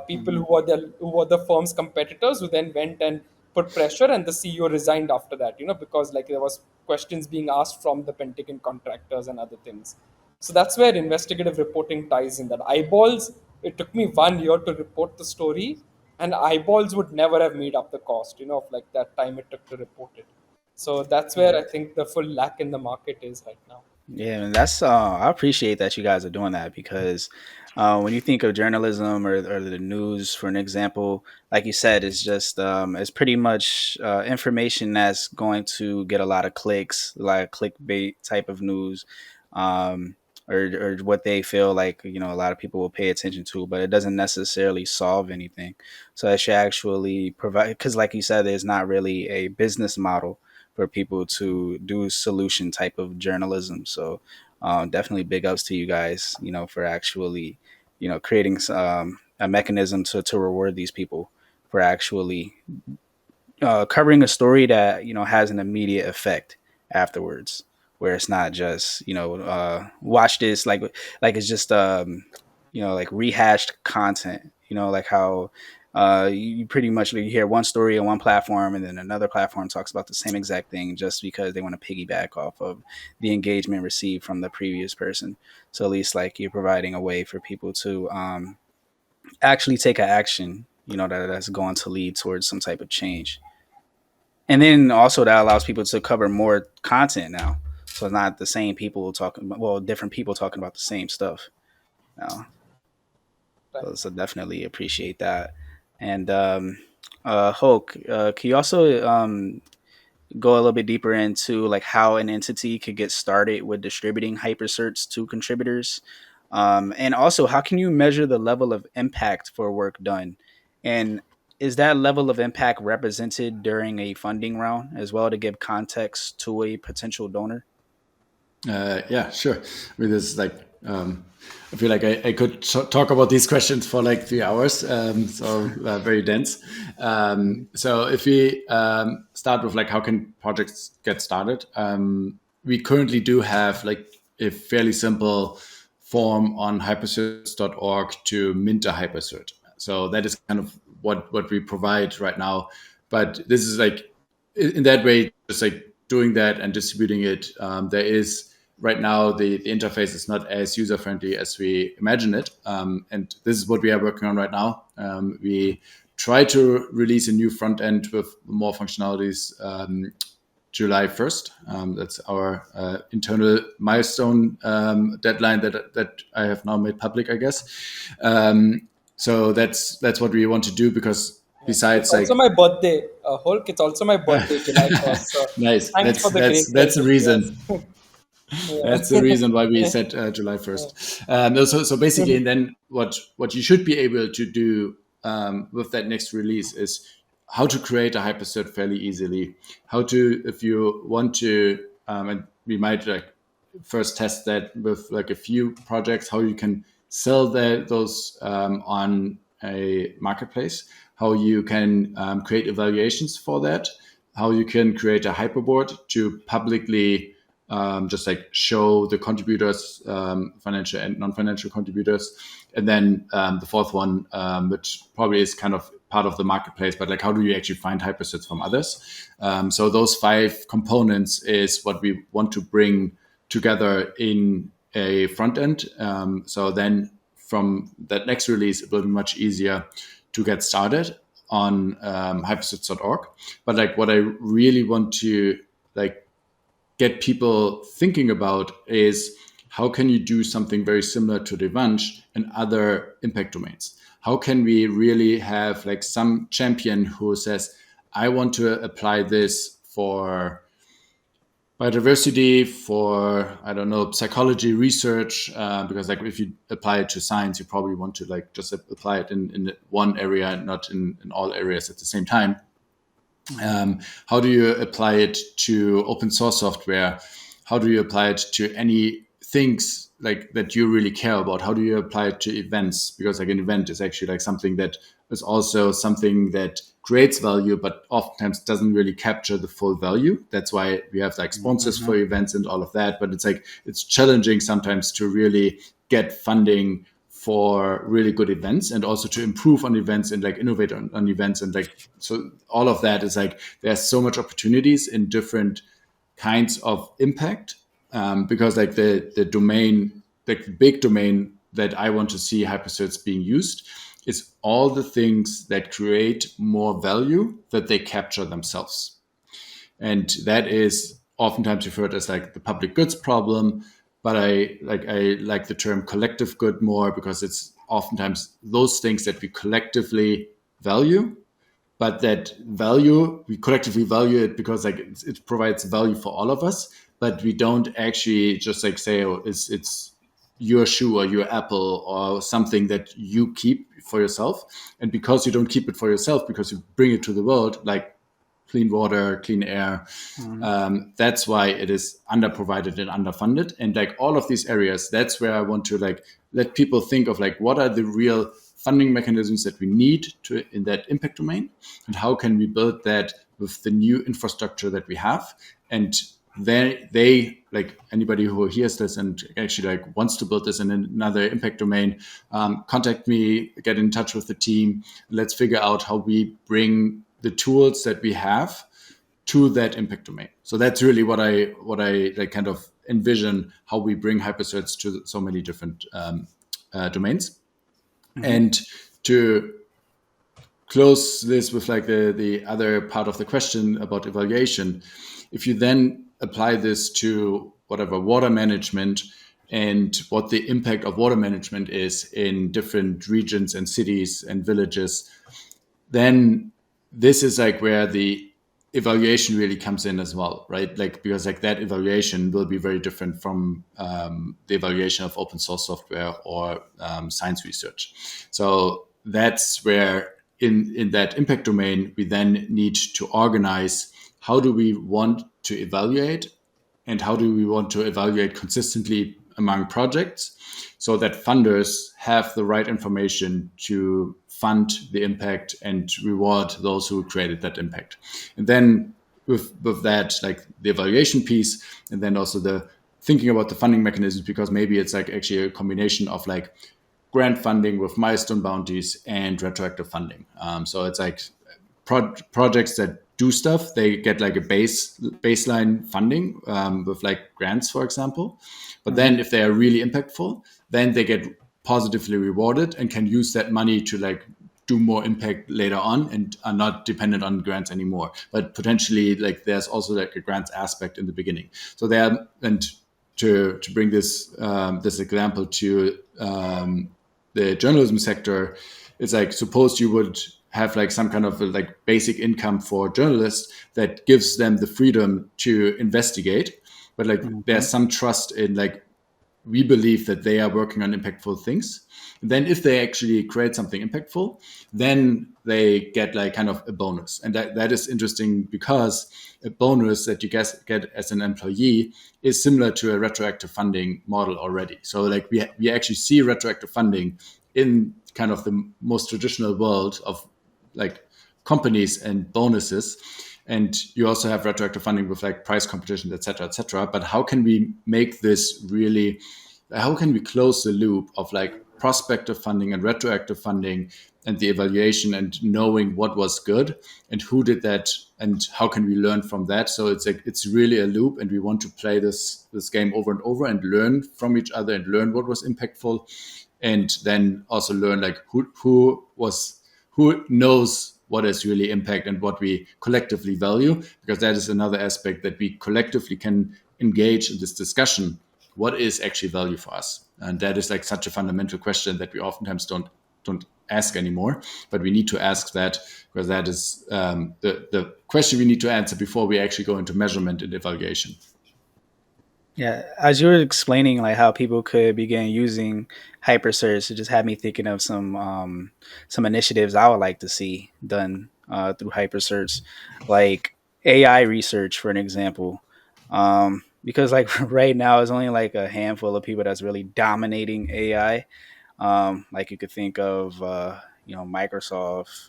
People Mhm. who were the firm's competitors, who then went and put pressure, and the CEO resigned after that, because like there was questions being asked from the Pentagon contractors and other things. So that's where investigative reporting ties in. That eyeballs, it took me 1 year to report the story, and eyeballs would never have made up the cost, of like that time it took to report it. So that's where I think the full lack in the market is right now. Yeah, and that's I appreciate that you guys are doing that because when you think of journalism or the news, for an example, like you said, it's just it's pretty much information that's going to get a lot of clicks, like clickbait type of news, um, or what they feel like a lot of people will pay attention to, but it doesn't necessarily solve anything. So it should actually provide, because like you said, there's not really a business model for people to do solution type of journalism. So definitely big ups to you guys, for actually, creating a mechanism to reward these people for actually covering a story that has an immediate effect afterwards, where it's not just watch this like it's just like rehashed content. Like how you pretty much you hear one story on one platform and then another platform talks about the same exact thing just because they want to piggyback off of the engagement received from the previous person. So at least like you're providing a way for people to actually take an action, that's going to lead towards some type of change. And then also that allows people to cover more content now. So it's not the same people talking about, well, different people talking about the same stuff now. Right. So definitely appreciate that. And Hulk, can you also go a little bit deeper into like how an entity could get started with distributing hypercerts to contributors? And also, how can you measure the level of impact for work done? And is that level of impact represented during a funding round as well to give context to a potential donor? Yeah, sure. I mean, this is like, I feel like I could talk about these questions for like 3 hours. Very dense. So if we start with like, how can projects get started? We currently do have like a fairly simple form on hypercerts.org to mint a hypercert. So that is kind of what we provide right now. But this is like, in that way, just like doing that and distributing it. There is right now the interface is not as user friendly as we imagine it, and this is what we are working on right now. We try to release a new front end with more functionalities July 1st. That's our internal milestone deadline that I have now made public, I guess. So that's what we want to do, because besides It's also like my birthday, Hulk. It's also my birthday, July 1st. So nice, thanks for the great that's the present. reason. Yes. That's the Yeah. reason why we set July 1st. So basically, and then what you should be able to do with that next release is how to create a hypercert fairly easily. How to, if you want to, and we might like first test that with like a few projects, how you can sell those on a marketplace, how you can create evaluations for that, how you can create a hyperboard to publicly just like show the contributors, financial and non-financial contributors. And then the fourth one, which probably is kind of part of the marketplace, but like how do you actually find hypercerts from others? So those 5 components is what we want to bring together in a front end. So then from that next release, it will be much easier to get started on hypercerts.org. But like what I really want to like get people thinking about is how can you do something very similar to Devansh in other impact domains? How can we really have like some champion who says, I want to apply this for biodiversity, for, I don't know, psychology research, because like if you apply it to science, you probably want to like just apply it in one area, not in all areas at the same time. How do you apply it to open source software? How do you apply it to any things like that you really care about? How do you apply it to events? Because like an event is actually like something that is also something that creates value, but oftentimes doesn't really capture the full value. That's why we have like sponsors for events and all of that. But it's like, it's challenging sometimes to really get funding for really good events, and also to improve on events and like innovate on events. And like, so all of that is like, there's so much opportunities in different kinds of impact, because like the domain, like the big domain that I want to see hypercerts being used is all the things that create more value that they capture themselves. And that is oftentimes referred as like the public goods problem. But I like the term collective good more, because it's oftentimes those things that we collectively value, but that value, we collectively value it because like it provides value for all of us, but we don't actually just like say, oh, it's your shoe or your apple or something that you keep for yourself. And because you don't keep it for yourself, because you bring it to the world, like clean water, clean air. That's why it is underprovided and underfunded. And like all of these areas, that's where I want to like let people think of like what are the real funding mechanisms that we need to in that impact domain, and how can we build that with the new infrastructure that we have. And they like anybody who hears this and actually like wants to build this in another impact domain, contact me, get in touch with the team. Let's figure out how we bring the tools that we have to that impact domain. So that's really what I like kind of envision how we bring hypercerts to so many different domains. And to close this with like the other part of the question about evaluation, if you then apply this to whatever water management and what the impact of water management is in different regions and cities and villages, then this is like where the evaluation really comes in as well, right? Like, because like that evaluation will be very different from the evaluation of open source software or science research. So that's where in that impact domain, we then need to organize how do we want to evaluate, and how do we want to evaluate consistently among projects, so that funders have the right information to fund the impact and reward those who created that impact. And then with that, like the evaluation piece, and then also the thinking about the funding mechanisms, because maybe it's like actually a combination of like grant funding with milestone bounties and retroactive funding. So it's like projects that do stuff, they get like a baseline funding with like grants, for example. But then if they are really impactful, then they get positively rewarded and can use that money to like do more impact later on and are not dependent on grants anymore. But potentially like there's also like a grants aspect in the beginning. So there, and to bring this this example to the journalism sector, it's like suppose you would have like some kind of like basic income for journalists that gives them the freedom to investigate, but like there's some trust in like we believe that they are working on impactful things. And then if they actually create something impactful, then they get like kind of a bonus. And that is interesting, because a bonus that you guys get as an employee is similar to a retroactive funding model already. So like we actually see retroactive funding in kind of the most traditional world of like companies and bonuses. And you also have retroactive funding with like price competitions, et cetera, et cetera. But how can we make this really, how can we close the loop of like prospective funding and retroactive funding and the evaluation and knowing what was good and who did that and how can we learn from that? So it's like, it's really a loop, and we want to play this game over and over and learn from each other and learn what was impactful. And then also learn like who knows what is really impact and what we collectively value, because that is another aspect that we collectively can engage in this discussion. What is actually value for us? And that is like such a fundamental question that we oftentimes don't ask anymore, but we need to ask that, because that is the question we need to answer before we actually go into measurement and evaluation. Yeah, as you were explaining, like how people could begin using hypercerts, it just had me thinking of some initiatives I would like to see done through hypercerts, like AI research, for an example. Because like right now, there's only like a handful of people that's really dominating AI. Like you could think of, Microsoft,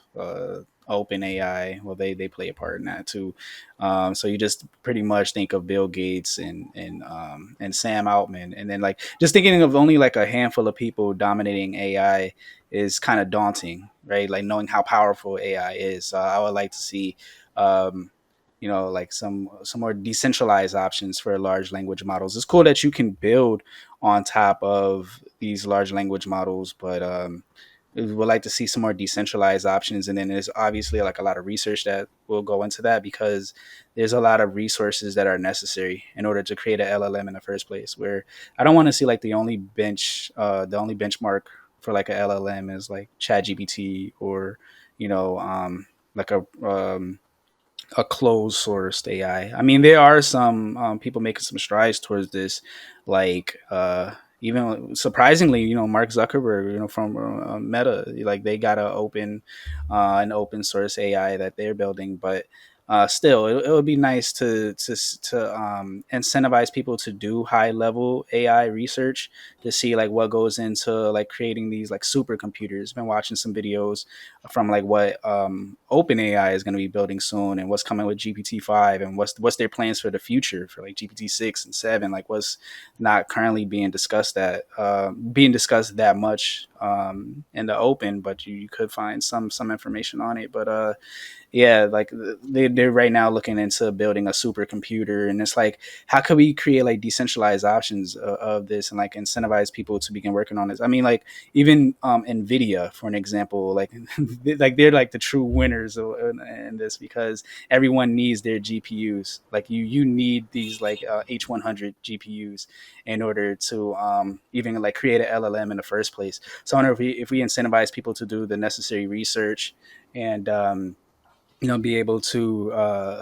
OpenAI. Well, they play a part in that too. So you just pretty much think of Bill Gates and Sam Altman, and then like just thinking of only like a handful of people dominating AI is kind of daunting, right? Like knowing how powerful AI is. So I would like to see. Like some more decentralized options for large language models. It's cool that you can build on top of these large language models, but would like to see some more decentralized options. And then there's obviously like a lot of research that will go into that, because there's a lot of resources that are necessary in order to create a LLM in the first place. Where I don't want to see like the only benchmark for like a LLM is like ChatGPT, or like a closed source AI. I mean, there are some people making some strides towards this, like even surprisingly, Mark Zuckerberg, from Meta, like they got an open source AI that they're building, but. Still, it would be nice to incentivize people to do high level AI research, to see like what goes into like creating these like supercomputers. Been watching some videos from like what OpenAI is going to be building soon, and what's coming with GPT-5, and what's their plans for the future for like GPT-6 and 7, like what's not currently being discussed that much in the open, but you could find some information on it. But yeah, like they're right now looking into building a supercomputer, and it's like, how could we create like decentralized options of this, and like incentivize people to begin working on this? I mean, like even Nvidia, for an example, like like they're like the true winners in this, because everyone needs their GPUs. Like you need these like H100 GPUs in order to even like create an LLM in the first place. So I wonder if we incentivize people to do the necessary research, and be able to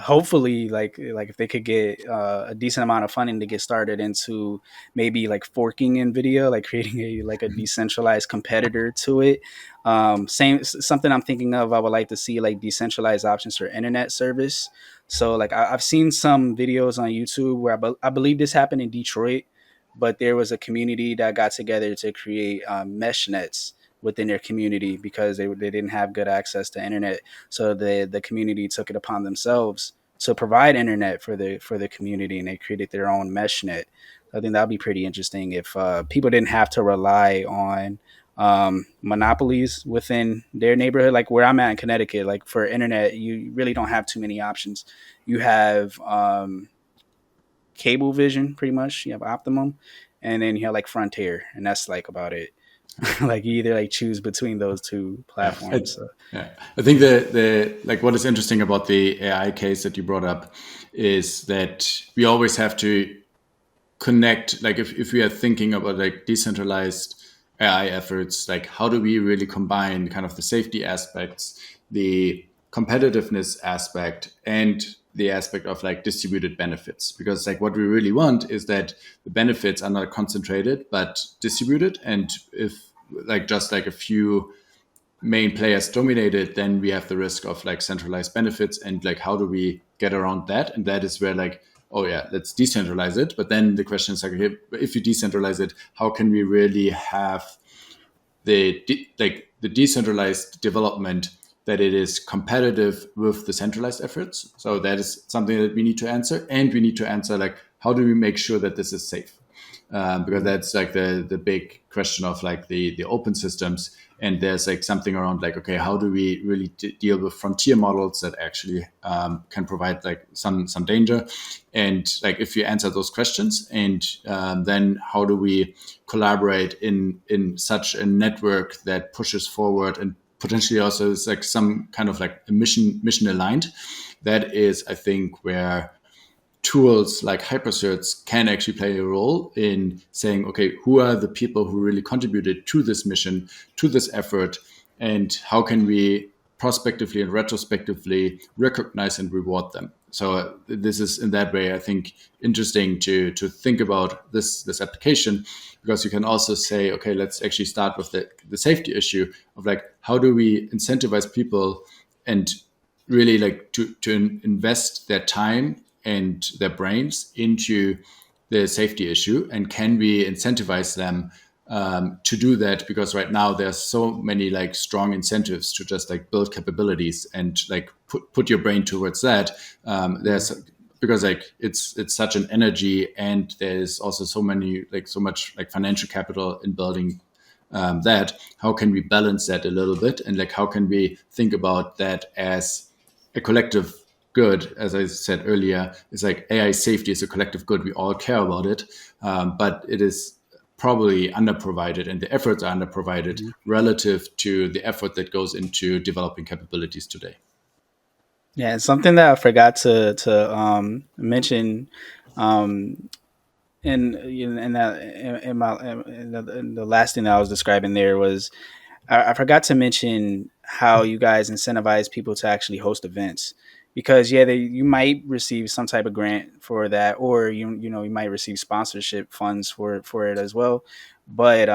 hopefully like if they could get a decent amount of funding to get started into maybe like forking Nvidia, like creating a decentralized competitor to it. Something I'm thinking of, I would like to see like decentralized options for internet service. So like I've seen some videos on YouTube where I believe this happened in Detroit, but there was a community that got together to create mesh nets within their community, because they didn't have good access to internet. So the community took it upon themselves to provide internet for the community, and they created their own mesh net. I think that'd be pretty interesting if people didn't have to rely on monopolies within their neighborhood. Like where I'm at in Connecticut, like for internet, you really don't have too many options. You have Cablevision, pretty much. You have Optimum, and then you have like Frontier, and that's like about it. Like you either like choose between those two platforms. I think the like what is interesting about the AI case that you brought up is that we always have to connect, like if we are thinking about like decentralized AI efforts, like how do we really combine kind of the safety aspects, the competitiveness aspect, and the aspect of like distributed benefits? Because like what we really want is that the benefits are not concentrated but distributed, and if like just like a few main players dominated, then we have the risk of like centralized benefits. And like how do we get around that? And that is where like, oh yeah, let's decentralize it. But then the question is like, okay, if you decentralize it, how can we really have the decentralized development that it is competitive with the centralized efforts? So that is something that we need to answer. And we need to answer like, how do we make sure that this is safe? Because that's like the big question of like the open systems. And there's like something around like, okay, how do we really deal with frontier models that actually can provide like some danger? And like if you answer those questions, and then how do we collaborate in such a network that pushes forward and potentially also is like some kind of like a mission aligned? That is, I think, where tools like Hypercerts can actually play a role in saying, okay, who are the people who really contributed to this mission, to this effort, and how can we prospectively and retrospectively recognize and reward them? So this is in that way, I think, interesting to think about this application, because you can also say, okay, let's actually start with the safety issue of like, how do we incentivize people and really like to invest their time and their brains into the safety issue, and can we incentivize them to do that? Because right now there's so many like strong incentives to just like build capabilities and like put your brain towards that. There's because like it's such an energy, and there's also so much like financial capital in building that. How can we balance that a little bit, and like how can we think about that as a collective good? As I said earlier, it's like AI safety is a collective good. We all care about it, but it is probably underprovided, and the efforts are underprovided Mhm. relative to the effort that goes into developing capabilities today. Yeah, and something that I forgot to mention um, in that in the last thing that I was describing there was I forgot to mention how you guys incentivize people to actually host events because you might receive some type of grant for that, or you might receive sponsorship funds for it as well, but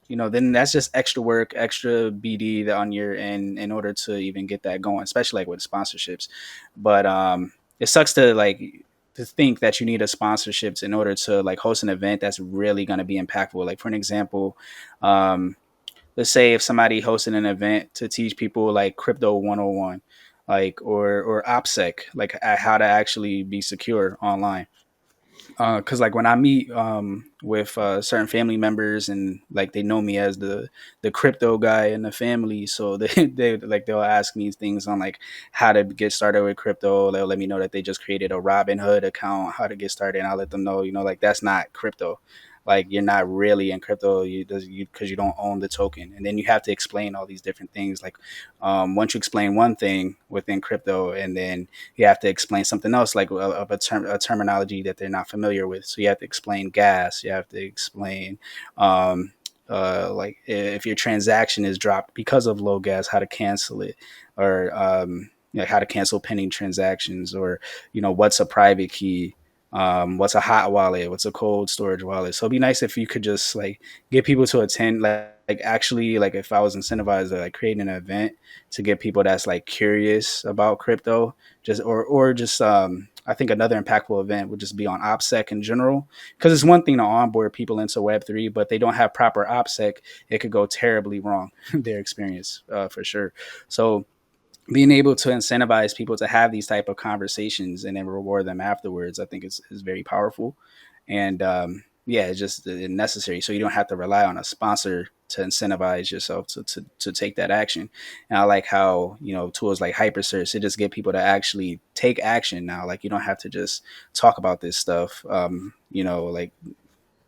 then that's just extra work, extra BD on your end in order to even get that going, especially like with sponsorships. But it sucks to think that you need a sponsorships in order to like host an event that's really going to be impactful. Like for an example, let's say if somebody hosted an event to teach people like crypto 101, like or OPSEC, like how to actually be secure online. Because like when I meet with certain family members and like they know me as the crypto guy in the family, so they'll ask me things on like how to get started with crypto. They'll let me know that they just created a Robinhood account, how to get started, and I'll let them know, like that's not crypto. Like you're not really in crypto, because you don't own the token, and then you have to explain all these different things. Like once you explain one thing within crypto, and then you have to explain something else like a terminology that they're not familiar with. So you have to explain gas. You have to explain like if your transaction is dropped because of low gas, how to cancel it, or how to cancel pending transactions, or what's a private key. What's a hot wallet? What's a cold storage wallet? So it'd be nice if you could just like get people to attend, like actually, like if I was incentivized to like create an event to get people that's like curious about crypto, just or just I think another impactful event would just be on OPSEC in general, because it's one thing to onboard people into Web3, but they don't have proper OPSEC, it could go terribly wrong their experience for sure. So being able to incentivize people to have these type of conversations and then reward them afterwards, I think is very powerful. And yeah, it's just necessary. So you don't have to rely on a sponsor to incentivize yourself to take that action. And I like how, tools like Hypercerts, it just get people to actually take action now. Like you don't have to just talk about this stuff, like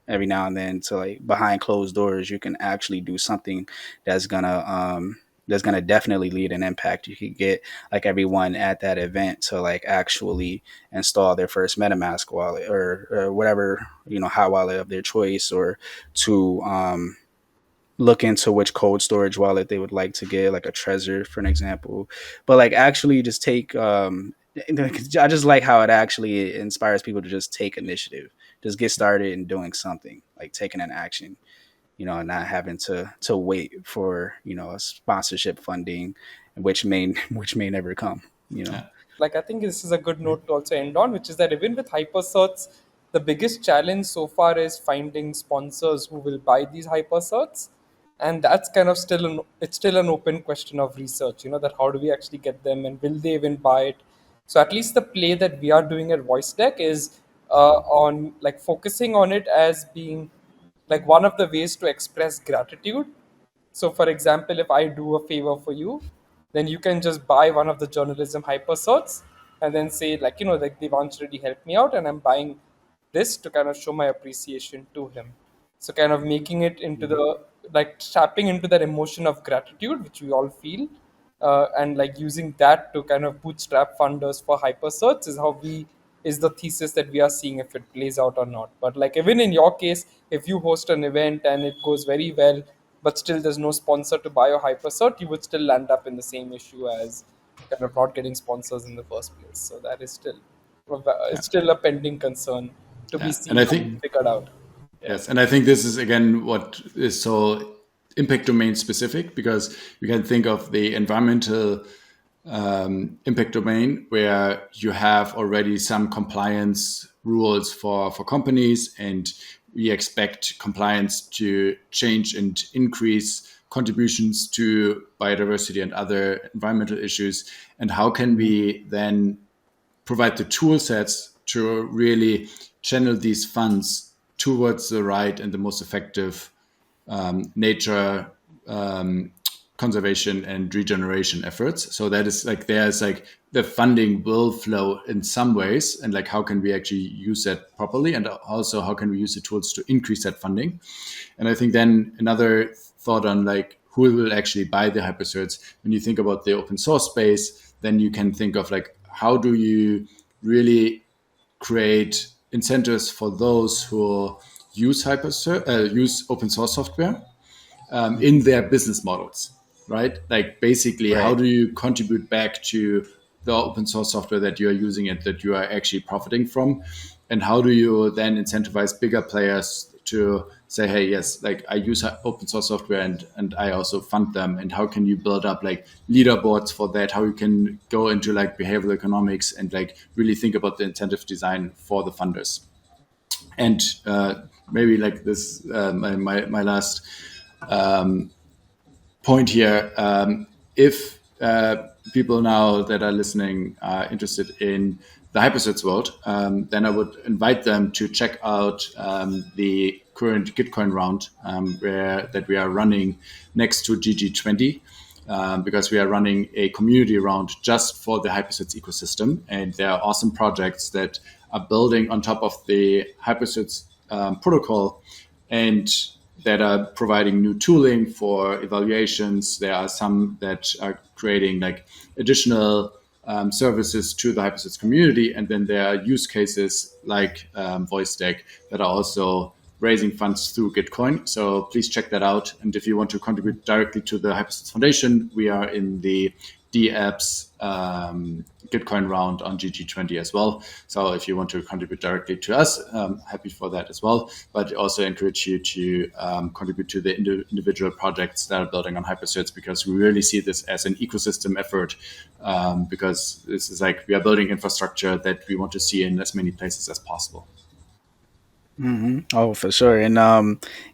every now and then, to like behind closed doors, you can actually do something that's gonna definitely lead an impact. You could get like everyone at that event to like actually install their first MetaMask wallet, or whatever, hot wallet of their choice, or to look into which cold storage wallet they would like to get, like a Trezor, for an example. But like actually just take I just like how it actually inspires people to just take initiative, just get started and doing something, like taking an action, and not having to wait for, a sponsorship funding, which may never come. Yeah. Like I think this is a good note to also end on, which is that even with hypercerts, the biggest challenge so far is finding sponsors who will buy these hypercerts, and that's kind of still an open question of research. That how do we actually get them, and will they even buy it? So at least the play that we are doing at VoiceDeck is on like focusing on it as being like one of the ways to express gratitude. So, for example, if I do a favor for you, then you can just buy one of the journalism hypercerts and then say, like, like Devansh really helped me out, and I'm buying this to kind of show my appreciation to him. So, kind of making it into the like tapping into that emotion of gratitude, which we all feel, and like using that to kind of bootstrap funders for hypercerts is the thesis that we are seeing if it plays out or not. But like even in your case, if you host an event and it goes very well, but still there's no sponsor to buy a hypercert, you would still land up in the same issue as kind of not getting sponsors in the first place. So that is still Yeah. it's still a pending concern to be Yeah. And I seen and think, figured out. Yeah. yes, and I think this is again what is so impact domain specific, because you can think of the environmental impact domain where you have already some compliance rules for companies, and we expect compliance to change and increase contributions to biodiversity and other environmental issues. And how can we then provide the tool sets to really channel these funds towards the right and the most effective nature conservation and regeneration efforts. So that is like, there's like the funding will flow in some ways, and like how can we actually use that properly, and also how can we use the tools to increase that funding. And I think then another thought on like who will actually buy the hypercerts, when you think about the open source space, then you can think of like, how do you really create incentives for those who use use open source software in their business models, right? Like basically, how Right. do you contribute back to the open source software that you are using and that you are actually profiting from? And how do you then incentivize bigger players to say, hey, yes, like I use open source software and I also fund them. And how can you build up like leaderboards for that? How you can go into like behavioral economics and like really think about the incentive design for the funders. And maybe like this, my last point here. If people now that are listening are interested in the hypercerts world, then I would invite them to check out the current Gitcoin round where that we are running next to GG20. Because we are running a community round just for the hypercerts ecosystem, and there are awesome projects that are building on top of the hypercerts protocol, and that are providing new tooling for evaluations. There are some that are creating like additional services to the hypercerts community, and then there are use cases like VoiceDeck that are also raising funds through Gitcoin. So please check that out. And if you want to contribute directly to the Hypercerts Foundation, we are in the DApps Gitcoin round on GG20 as well. So if you want to contribute directly to us, happy for that as well. But also encourage you to contribute to the individual projects that are building on Hypercerts, because we really see this as an ecosystem effort, because this is like we are building infrastructure that we want to see in as many places as possible. Oh, for sure. And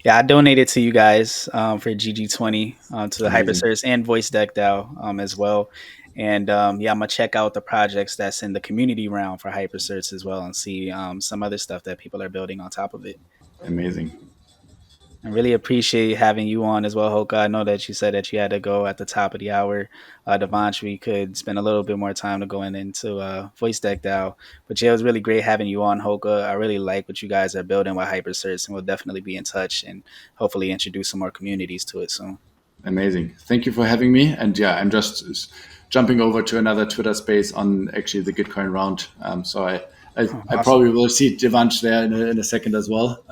yeah, I donated to you guys for GG20 to the Amazing. Hypercerts and VoiceDeckDAO as well. And yeah, I'm gonna check out the projects that's in the community round for Hypercerts as well, and see some other stuff that people are building on top of it. Amazing. I really appreciate having you on as well, Hoka. I know that you said that you had to go at the top of the hour. Devansh, we could spend a little bit more time to going into VoiceDeckDAO. But yeah, it was really great having you on, Hoka. I really like what you guys are building with Hypercerts, and we'll definitely be in touch and hopefully introduce some more communities to it soon. Amazing. Thank you for having me. And yeah, I'm just jumping over to another Twitter space on actually the Gitcoin round. So I Awesome. probably will see Devansh there in a second as well.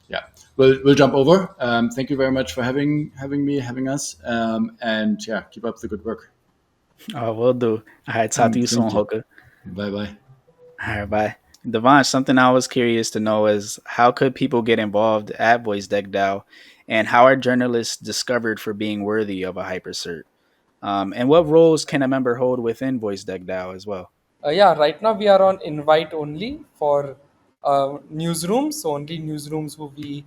Yeah, we'll jump over. Thank you very much for having me, having us. And yeah, keep up the good work. Will do. All right, talk to you soon, Thank you. Hoka. Bye bye. All right, bye. Devansh, something I was curious to know is how could people get involved at VoiceDeckDAO, and how are journalists discovered for being worthy of a hypercert? And what roles can a member hold within VoiceDeckDAO as well? Yeah, right now we are on invite only for newsrooms. So only newsrooms who we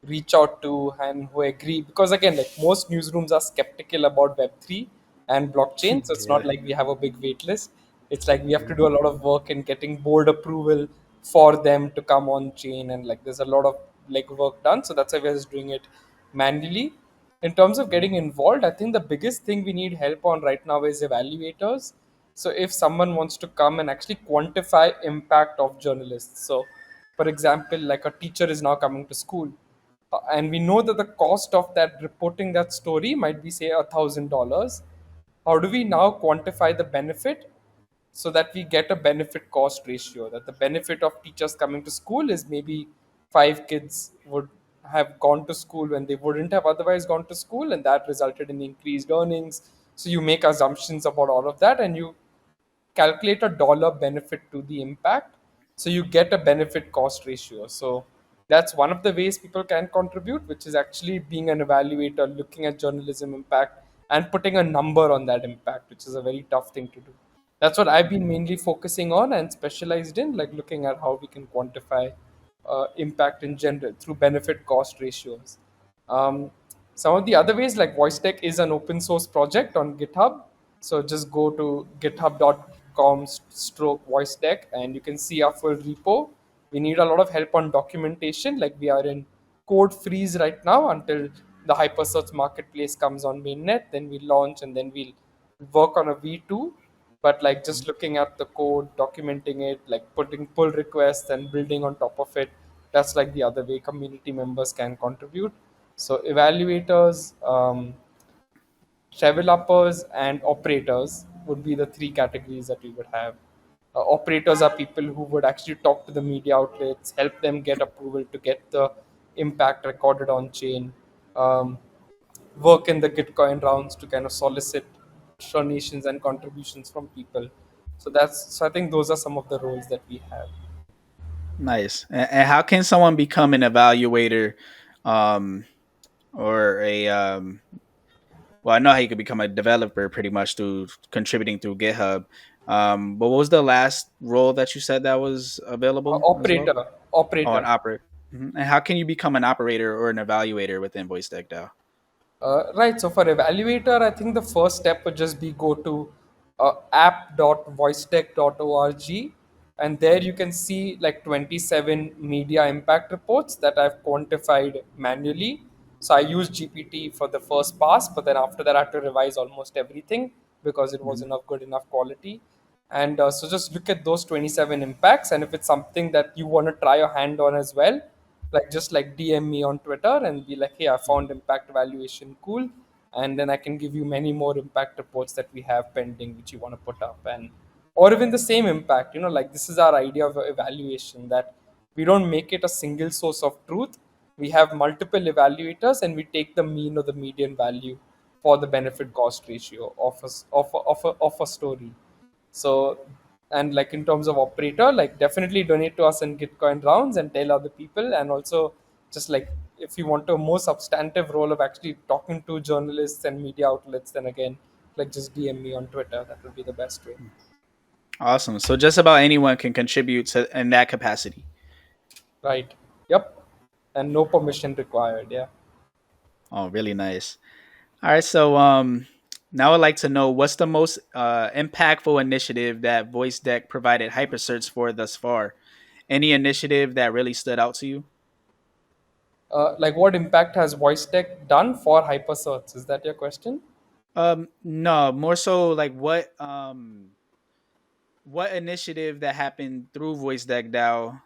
reach out to and who agree. Because again, like most newsrooms are skeptical about Web3 and blockchain. So it's not Yeah. like we have a big wait list. It's like we have to do a lot of work in getting board approval for them to come on chain. And like there's a lot of like work done. So that's why we're just doing it manually. In terms of getting involved, I think the biggest thing we need help on right now is evaluators. So if someone wants to come and actually quantify impact of journalists, so for example, like a teacher is now coming to school, and we know that the cost of that reporting that story might be say $1,000. How do we now quantify the benefit so that we get a benefit cost ratio, that the benefit of teachers coming to school is maybe 5 kids would have gone to school when they wouldn't have otherwise gone to school, and that resulted in increased earnings. So you make assumptions about all of that and you calculate a dollar benefit to the impact, so you get a benefit cost ratio. So that's one of the ways people can contribute, which is actually being an evaluator, looking at journalism impact and putting a number on that impact, which is a very tough thing to do. That's what I've been mainly focusing on and specialized in, like looking at how we can quantify impact in general through benefit cost ratios. um, some of the other ways, like VoiceTech is an open source project on GitHub. So just go to github.com/VoiceTech and you can see our full repo. We need a lot of help on documentation. Like we are in code freeze right now until the Hypercerts marketplace comes on mainnet, then we launch, and then we'll work on a V2. But like just looking at the code, documenting it, like putting pull requests and building on top of it, that's like the other way community members can contribute. So evaluators, developers, and operators would be the three categories that we would have. Operators are people who would actually talk to the media outlets, help them get approval to get the impact recorded on chain, um, work in the Gitcoin rounds to kind of solicit donations and contributions from people. So I think those are some of the roles that we have. Nice. And how can someone become an evaluator, um, or a well, I know how you could become a developer pretty much through contributing through GitHub. But what was the last role that you said that was available as well? Operator, Oh, an operator. operator. And how can you become an operator or an evaluator within VoiceDeckDAO? Right. So for evaluator, I think the first step would just be go to app.voicetech.org, and there you can see like 27 media impact reports that I've quantified manually. So I used GPT for the first pass, but then after that I had to revise almost everything because it Mhm. wasn't of good enough quality. And so just look at those 27 impacts, and if it's something that you want to try your hand on as well, like just like DM me on Twitter and be like, hey, I found impact valuation cool, and then I can give you many more impact reports that we have pending which you want to put up. And or even the same impact, like this is our idea of evaluation, that we don't make it a single source of truth. We have multiple evaluators and we take the mean or the median value for the benefit cost ratio of a story. So, and like in terms of operator, like definitely donate to us in Gitcoin rounds and tell other people. And also, just like if you want a more substantive role of actually talking to journalists and media outlets, then again, like just DM me on Twitter. That would be the best way. Awesome. So just about anyone can contribute to in that capacity. Right. Yep. And no permission required. Yeah. Oh, really nice. All right. So now I'd like to know what's the most impactful initiative that VoiceDeck provided hypercerts for thus far. Any initiative that really stood out to you? Like what impact has voice tech done for hypercerts? Is that your question? No, more so like what initiative that happened through VoiceDeckDAO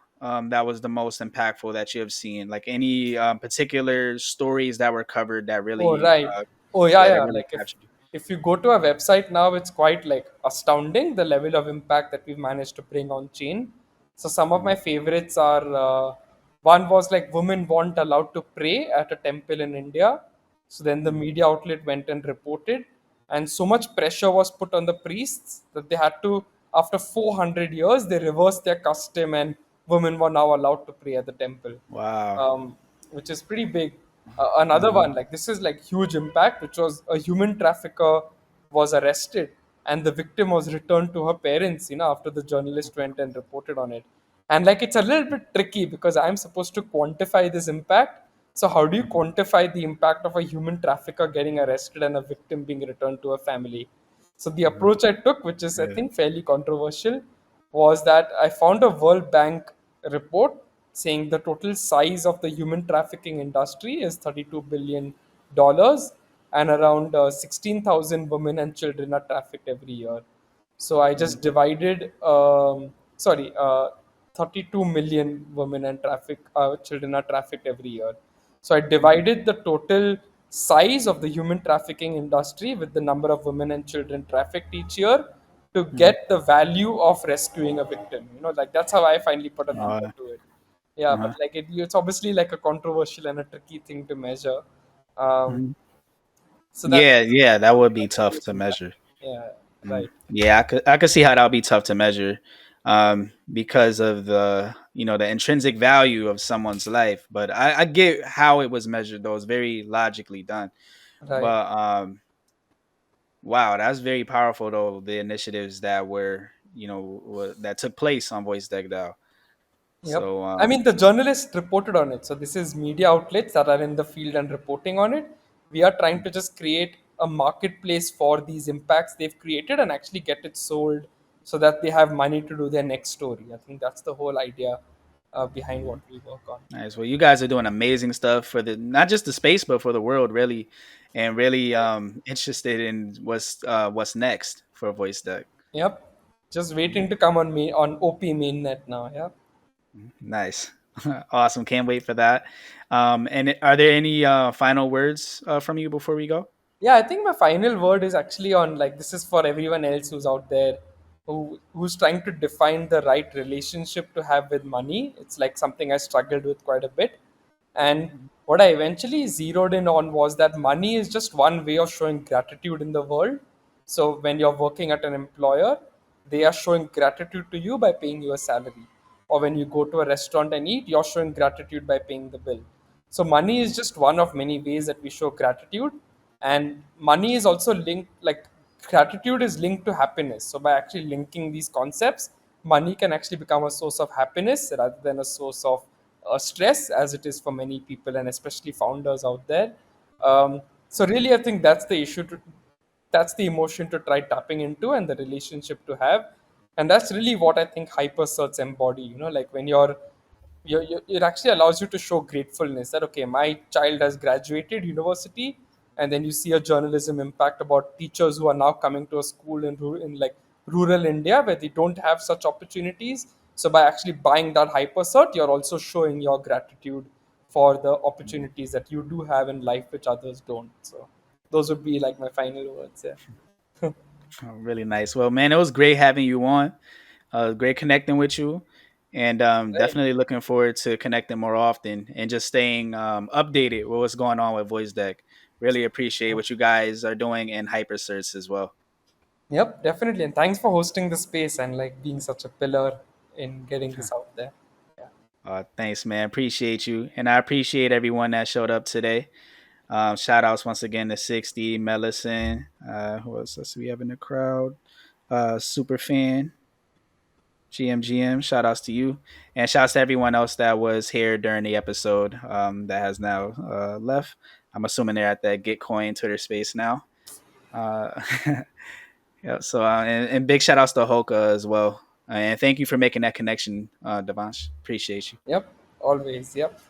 that was the most impactful that you have seen? Like any particular stories that were covered that Oh, really, right. Oh, yeah, yeah, that yeah. really Like captured you. if you go to our website now, it's quite like astounding the level of impact that we've managed to bring on chain. So some of my Mhm. favorites are one was like women weren't allowed to pray at a temple in India. So then the Mhm. media outlet went and reported, and so much pressure was put on the priests that they had to, after 400 years, they reversed their custom, and women were now allowed to pray at the temple, Wow. which is pretty big. Another Mhm. one, like this is like huge impact, which was a human trafficker was arrested and the victim was returned to her parents, after the journalist went and reported on it. And like it's a little bit tricky because I'm supposed to quantify this impact. So how do you Mhm. quantify the impact of a human trafficker getting arrested and a victim being returned to a family? So the Mhm. approach I took, which is I Yeah. think fairly controversial, was that I found a World Bank report saying the total size of the human trafficking industry is $32 billion, and around 16,000 women and children are trafficked every year. So I Mhm. just divided, 32 million women and children are trafficked every year. So I Mhm. divided the total size of the human trafficking industry with the number of women and children trafficked each year to Mhm. get the value of rescuing a victim. Like that's how I finally put a number Uh, to it. Yeah, but uh-huh. like it's obviously like a controversial and a tricky thing to measure. Um, Mhm. so Yeah, that's yeah, that would be the tough biggest to impact. measure. Yeah, Mm. right. Yeah, I could see how that would be tough to measure, because of the intrinsic value of someone's life. But I get how it was measured, though. It's very logically done. Right. But wow, that's very powerful, though. The initiatives that that took place on Voice Deck DAO. Yep. So I mean, the journalists reported on it. So this is media outlets that are in the field and reporting on it. We are trying to just create a marketplace for these impacts they've created and actually get it sold so that they have money to do their next story. I think that's the whole idea. behind what we work on. Nice. Well, you guys are doing amazing stuff for the not just the space, but for the world, really, and really interested in what's next for Voice Deck. Yep. Just waiting to come on me on OP mainnet now. Yeah. Nice, awesome. Can't wait for that. And are there any final words from you before we go? Yeah, I think my final word is actually on, like, this is for everyone else who's out there who's trying to define the right relationship to have with money. It's like something I struggled with quite a bit. And what I eventually zeroed in on was that money is just one way of showing gratitude in the world. So when you're working at an employer, they are showing gratitude to you by paying you a salary. Or when you go to a restaurant and eat, you're showing gratitude by paying the bill. So money is just one of many ways that we show gratitude. And money is also linked, like, gratitude is linked to happiness. So by actually linking these concepts, money can actually become a source of happiness rather than a source of stress, as it is for many people and especially founders out there. So really, I think that's the issue to that's the emotion to try tapping into, and the relationship to have. And that's really what I think hypercerts embody. Like, when it actually allows you to show gratefulness that, okay, my child has graduated university. And then you see a journalism impact about teachers who are now coming to a school in like rural India, where they don't have such opportunities. So by actually buying that hypercert, you're also showing your gratitude for the opportunities that you do have in life which others don't. So those would be like my final words. Yeah. Oh, really nice. Well, man, it was great having you on. Great connecting with you, and Right. definitely looking forward to connecting more often and just staying updated with what's going on with Voice Deck. Really appreciate what you guys are doing in Hypercerts as well. Yep, definitely. And thanks for hosting the space and like being such a pillar in getting this out there. Yeah. Thanks, man. Appreciate you, and I appreciate everyone that showed up today. Shout outs once again to 60, Mellison. Who else we have in the crowd? Super fan, GMGM. Shout outs to you. And shouts to everyone else that was here during the episode that has now left. I'm assuming they're at that Gitcoin Twitter space now. Uh, yeah, so, and big shout outs to Holke as well. And thank you for making that connection, Devansh. Appreciate you. Yep. Always. Yep.